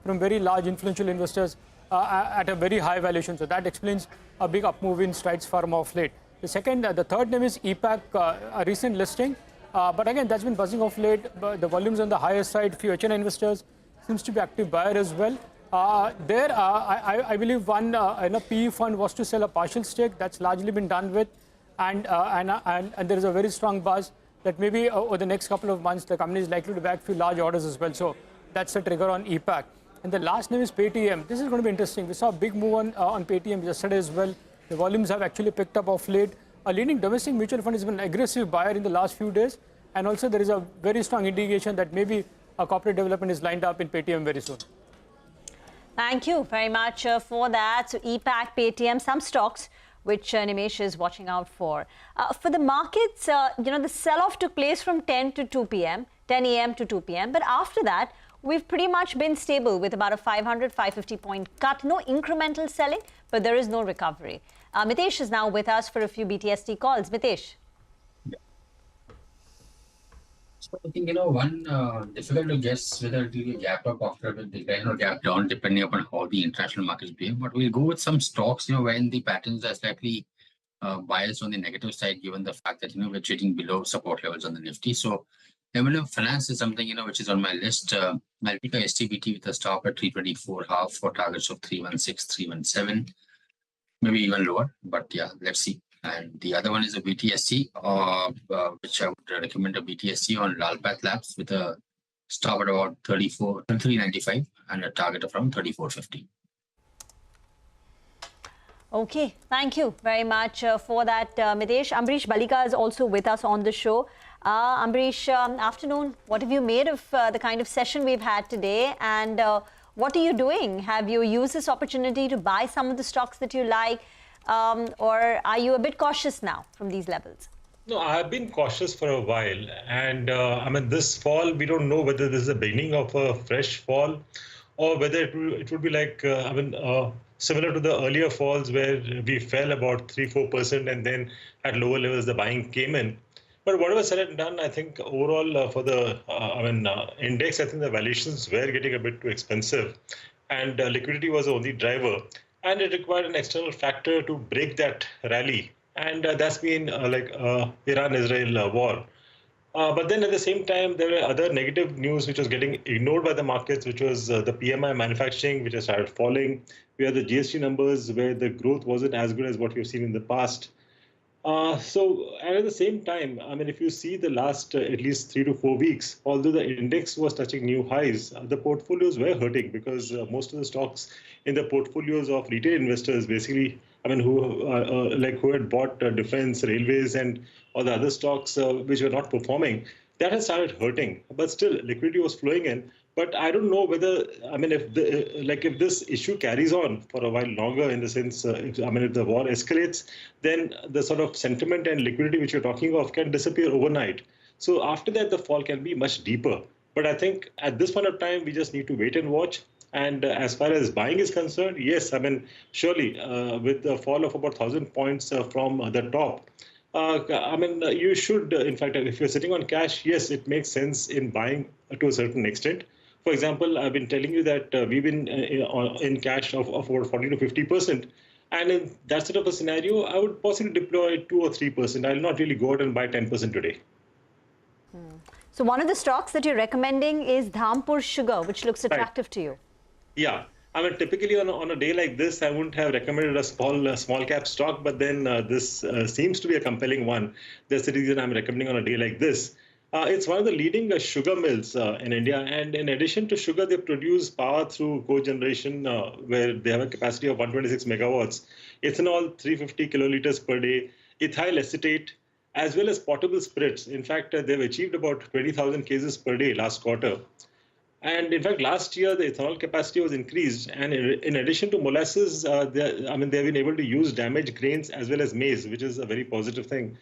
from very large influential investors at a very high valuation. So that explains a big up move in Strides Pharma of late. The third name is EPAC, a recent listing. But again, that's been buzzing off late. The volumes on the higher side, few HN investors seems to be active buyer as well. I believe one PE fund was to sell a partial stake. That's largely been done with, and there is a very strong buzz that maybe over the next couple of months the company is likely to back few large orders as well. So that's a trigger on EPAC. And the last name is Paytm. This is going to be interesting. We saw a big move on Paytm yesterday as well. The volumes have actually picked up off late. A leading domestic mutual fund has been an aggressive buyer in the last few days. And also there is a very strong indication that maybe a corporate development is lined up in Paytm very soon. Thank you very much for that. So EPAC, Paytm, some stocks which Nimesh is watching out for. For the markets, the sell-off took place from 10 a.m. to 2 p.m. But after that, we've pretty much been stable with about a 550 point cut. No incremental selling, but there is no recovery. Mitesh is now with us for a few BTST calls. Mitesh. So I think, one difficult to guess whether it will be a gap up after a decline or gap down, depending upon how the international markets behave. But we'll go with some stocks, when the patterns are slightly biased on the negative side, given the fact that, we're trading below support levels on the Nifty. So M&M Finance is something, which is on my list. I'll pick a STBT with a stop at 324.5 for targets of 316, 317, maybe even lower. But yeah, let's see. And the other one is a BTST, which I would recommend a BTST on Lalpath Labs with a stop at about 395 and a target of around 34.50. Okay, thank you very much for that, Mitesh. Ambrish Balika is also with us on the show. Ambrish, afternoon. What have you made of the kind of session we've had today? And what are you doing? Have you used this opportunity to buy some of the stocks that you like? Or are you a bit cautious now from these levels? No, I've been cautious for a while. And this fall, we don't know whether this is the beginning of a fresh fall or whether it would be like, similar to the earlier falls where we fell about 3-4% and then at lower levels the buying came in. But whatever said and done, I think overall for the index, I think the valuations were getting a bit too expensive, and liquidity was the only driver, and it required an external factor to break that rally, and that's been Iran-Israel war. But then at the same time, there were other negative news which was getting ignored by the markets, which was the PMI manufacturing, which has started falling. We had the GST numbers where the growth wasn't as good as what we've seen in the past. And at the same time, I mean, if you see the last at least 3 to 4 weeks, although the index was touching new highs, the portfolios were hurting because most of the stocks in the portfolios of retail investors, basically, I mean, who had bought defense, railways, and all the other stocks which were not performing, that has started hurting. But still, liquidity was flowing in. But I don't know whether, I mean, if this issue carries on for a while longer, in the sense, if the war escalates, then the sort of sentiment and liquidity which you're talking of can disappear overnight. So after that, the fall can be much deeper. But I think at this point of time, we just need to wait and watch. And as far as buying is concerned, yes, I mean, surely with the fall of about 1,000 points from the top, you should, in fact, if you're sitting on cash, yes, it makes sense in buying to a certain extent. For example, I've been telling you that we've been in cash of about 40 to 50%. And in that sort of a scenario, I would possibly deploy 2 or 3%. I'll not really go out and buy 10% today. So one of the stocks that you're recommending is Dhampur Sugar, which looks attractive to you. Yeah. I mean, typically on a day like this, I wouldn't have recommended a small cap stock, but then this seems to be a compelling one. That's the reason I'm recommending on a day like this. It's one of the leading sugar mills in India, and in addition to sugar, they produce power through cogeneration, where they have a capacity of 126 megawatts, ethanol 350 kiloliters per day, ethyl acetate, as well as potable spirits. In fact, they've achieved about 20,000 cases per day last quarter. And in fact, last year, the ethanol capacity was increased. And in addition to molasses, they've been able to use damaged grains as well as maize, which is a very positive thing.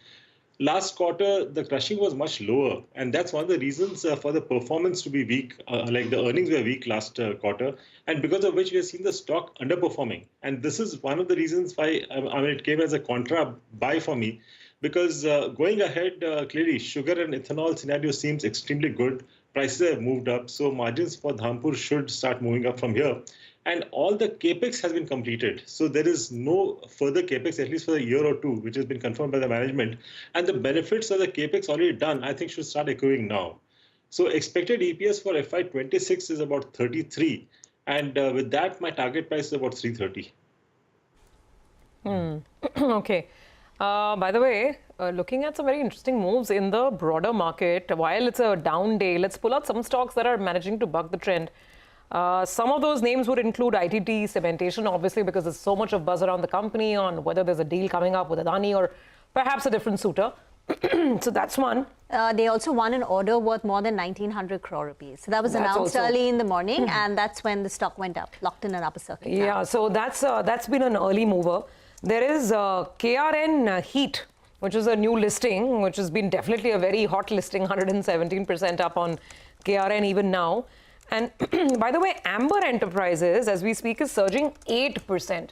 Last quarter, the crushing was much lower. And that's one of the reasons for the performance to be weak, like the earnings were weak last quarter. And because of which we have seen the stock underperforming. And this is one of the reasons why it came as a contra buy for me. Because going ahead, clearly, sugar and ethanol scenario seems extremely good. Prices have moved up, so margins for Dhampur should start moving up from here. And all the capex has been completed. So there is no further capex, at least for a year or two, which has been confirmed by the management. And the benefits of the capex already done, I think, should start accruing now. So expected EPS for FY26 is about 33. And with that, my target price is about 330. Okay. By the way, looking at some very interesting moves in the broader market, while it's a down day, let's pull out some stocks that are managing to buck the trend. Some of those names would include ITT, cementation, obviously, because there's so much of buzz around the company on whether there's a deal coming up with Adani or perhaps a different suitor. So that's one. They also won an order worth more than 1,900 crore rupees. So that was announced early in the morning, and that's when the stock went up, locked in an upper circuit. Yeah, so that's been an early mover. There is KRN Heat, which is a new listing, which has been definitely a very hot listing, 117% up on KRN even now. And by the way, Amber Enterprises, as we speak, is surging 8%.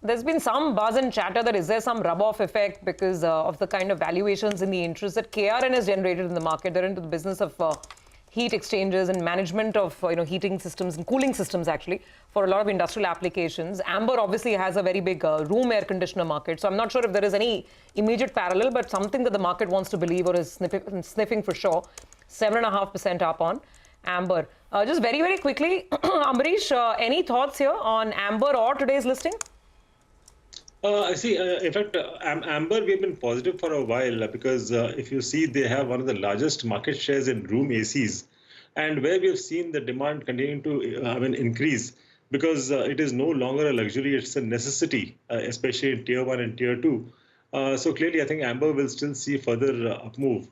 There's been some buzz and chatter that is there some rub-off effect because of the kind of valuations in the interest that KRN has generated in the market. They're into the business of heat exchanges and management of heating systems and cooling systems, actually, for a lot of industrial applications. Amber obviously has a very big room air conditioner market. So I'm not sure if there is any immediate parallel, but something that the market wants to believe or is sniffing for sure. 7.5% up on Amber. Just very, very quickly, Ambarish, any thoughts here on Amber or today's listing? I see. In fact, Amber, we've been positive for a while because if you see, they have one of the largest market shares in room ACs, and where we have seen the demand continuing to increase because it is no longer a luxury; it's a necessity, especially in Tier 1 and Tier 2. So clearly, I think Amber will still see further up move.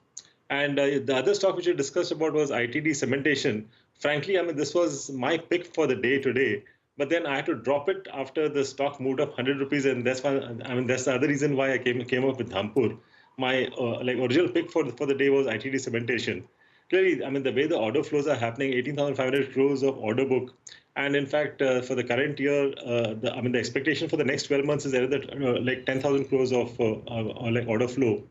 And the other stock which we discussed about was ITD cementation. Frankly, this was my pick for the day today. But then I had to drop it after the stock moved up 100 rupees, and that's why that's the other reason why I came up with Dhampur. My original pick for the day was ITD cementation. Clearly, the way the order flows are happening, 18,500 crores of order book, and in fact for the current year, the expectation for the next 12 months is that 10,000 crores of order flow.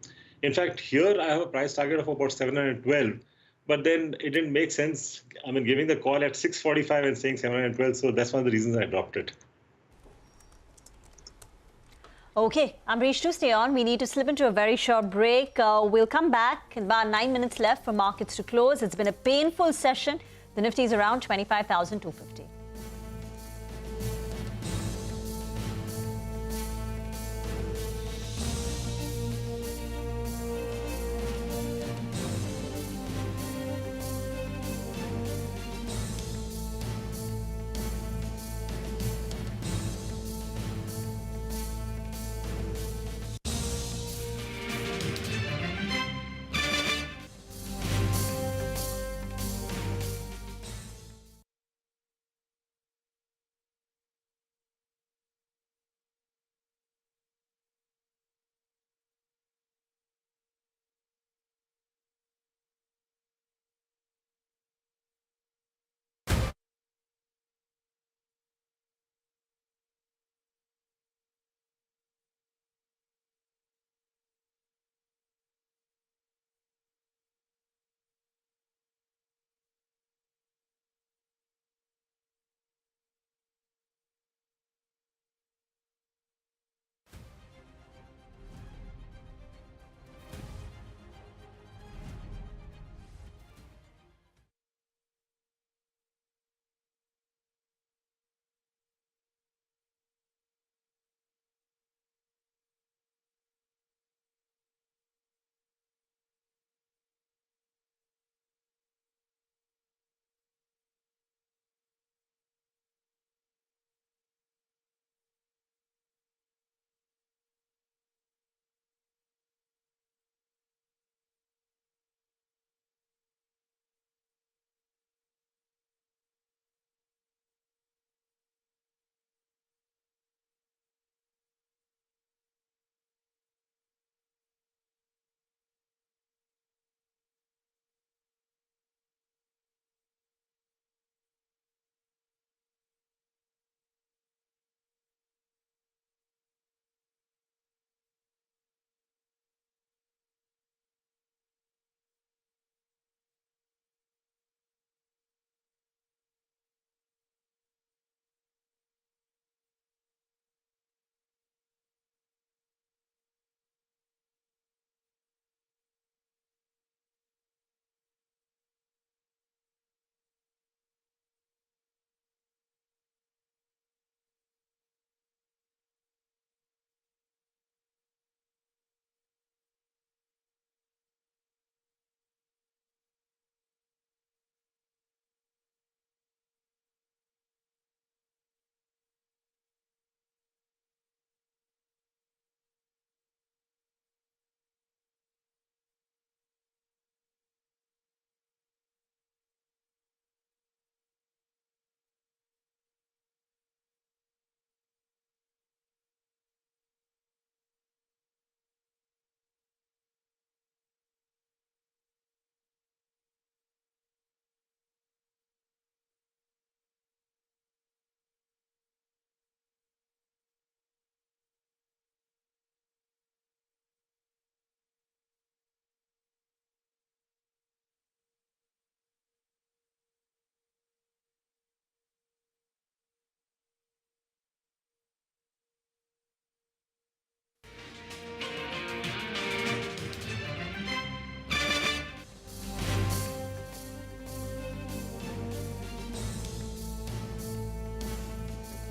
In fact, here I have a price target of about 712, but then it didn't make sense. I mean, giving the call at 645 and saying 712, so that's one of the reasons I dropped it. Okay, Amrish, to stay on, we need to slip into a very short break. We'll come back in about 9 minutes left for markets to close. It's been a painful session. The Nifty is around 25,250.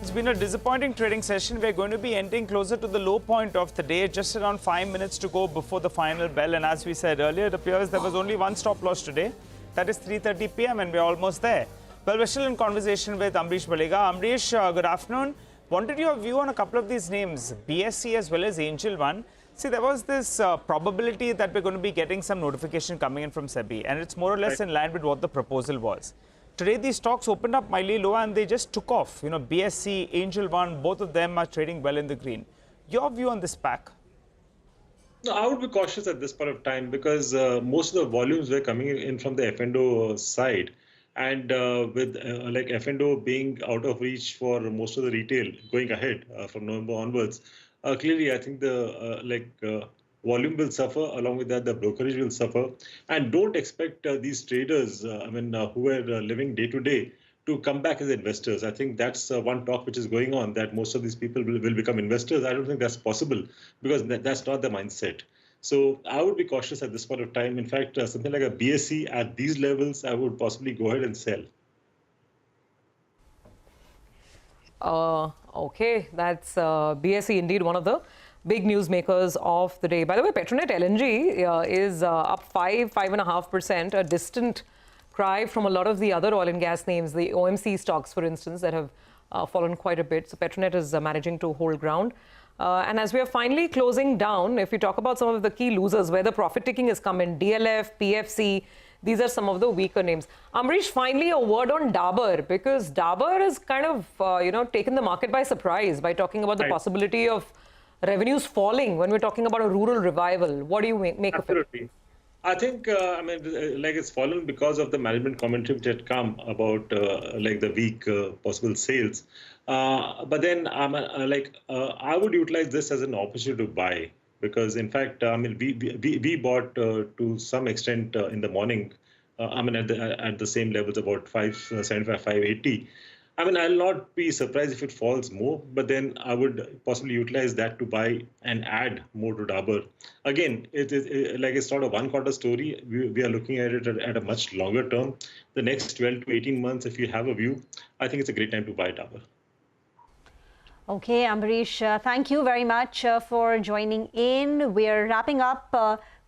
It's been a disappointing trading session. We're going to be ending closer to the low point of the day, just around 5 minutes to go before the final bell. And as we said earlier, it appears there was only one stop loss today. That is 3:30 p.m. and we're almost there. Well, we're still in conversation with Amrish Balega. Amrish, good afternoon. Wanted your view on a couple of these names, BSC as well as Angel One. See, there was this probability that we're going to be getting some notification coming in from SEBI, and it's more or less in line with what the proposal was. Today, these stocks opened up mildly low and they just took off. You know, BSC, Angel One, both of them are trading well in the green. Your view on this pack? No, I would be cautious at this point of time because most of the volumes were coming in from the F&O side. And with like F&O being out of reach for most of the retail going ahead from November onwards, clearly I think the volume will suffer. Along with that, the brokerage will suffer. And don't expect these traders, who are living day to day, to come back as investors. I think that's one talk which is going on, that most of these people will become investors. I don't think that's possible, because that's not the mindset. So I would be cautious at this point of time. In fact, something like a BSE at these levels, I would possibly go ahead and sell. Okay, that's BSE indeed one of the big newsmakers of the day. By the way, Petronet LNG is up 5.5%, a distant cry from a lot of the other oil and gas names, the OMC stocks, for instance, that have fallen quite a bit. So Petronet is managing to hold ground. And as we are finally closing down, if we talk about some of the key losers, where the profit taking has come in, DLF, PFC, these are some of the weaker names. Amrish, finally a word on Dabur, because Dabur has kind of, taken the market by surprise by talking about the possibility of revenues falling when we're talking about a rural revival. What do you make of it? I think, it's fallen because of the management commentary which had come about, the weak possible sales. But then, I would utilize this as an opportunity to buy, because, in fact, we bought to some extent in the morning, at the same levels, about 575, 580. I'll not be surprised if it falls more, but then I would possibly utilize that to buy and add more to Dabur. Again, it's not a one-quarter story. We are looking at it at a much longer term. The next 12 to 18 months, if you have a view, I think it's a great time to buy Dabur. Okay, Amrish, thank you very much for joining in. We're wrapping up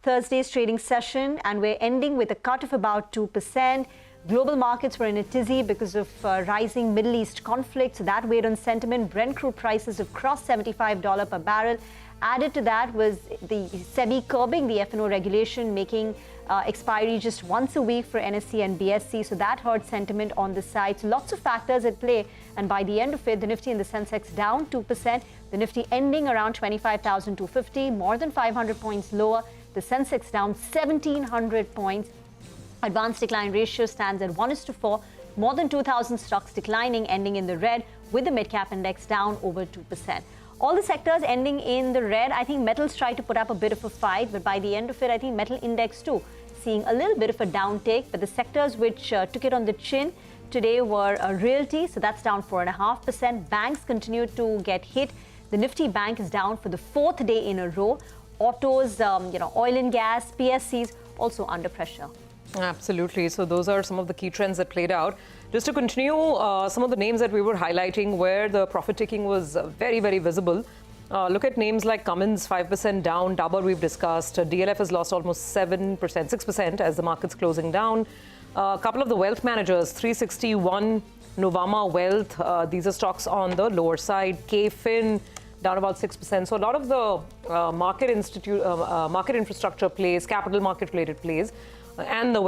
Thursday's trading session, and we're ending with a cut of about 2%. Global markets were in a tizzy because of rising Middle East conflict, so that weighed on sentiment. Brent crude prices have crossed $75 per barrel. Added to that was the SEBI curbing the F&O regulation, making expiry just once a week for NSE and BSE, so that hurt sentiment on the side. So lots of factors at play, and by the end of it, the Nifty and the Sensex down 2%. The Nifty ending around 25,250, more than 500 points lower. The Sensex down 1,700 points. Advanced decline ratio stands at 1:4. More than 2,000 stocks declining, ending in the red, with the mid-cap index down over 2%. All the sectors ending in the red. I think metals tried to put up a bit of a fight, but by the end of it, I think metal index too seeing a little bit of a downtake. But the sectors which took it on the chin today were Realty, so that's down 4.5%. Banks continue to get hit. The Nifty Bank is down for the fourth day in a row. Autos, oil and gas, PSCs also under pressure. Absolutely. So those are some of the key trends that played out. Just to continue, some of the names that we were highlighting where the profit taking was very, very visible. Look at names like Cummins, 5% down. Dabur, we've discussed. DLF has lost almost 6% as the market's closing down. A couple of the wealth managers, 361, Novama Wealth. These are stocks on the lower side. KFin, down about 6%. So a lot of the market infrastructure plays, capital market related plays, and the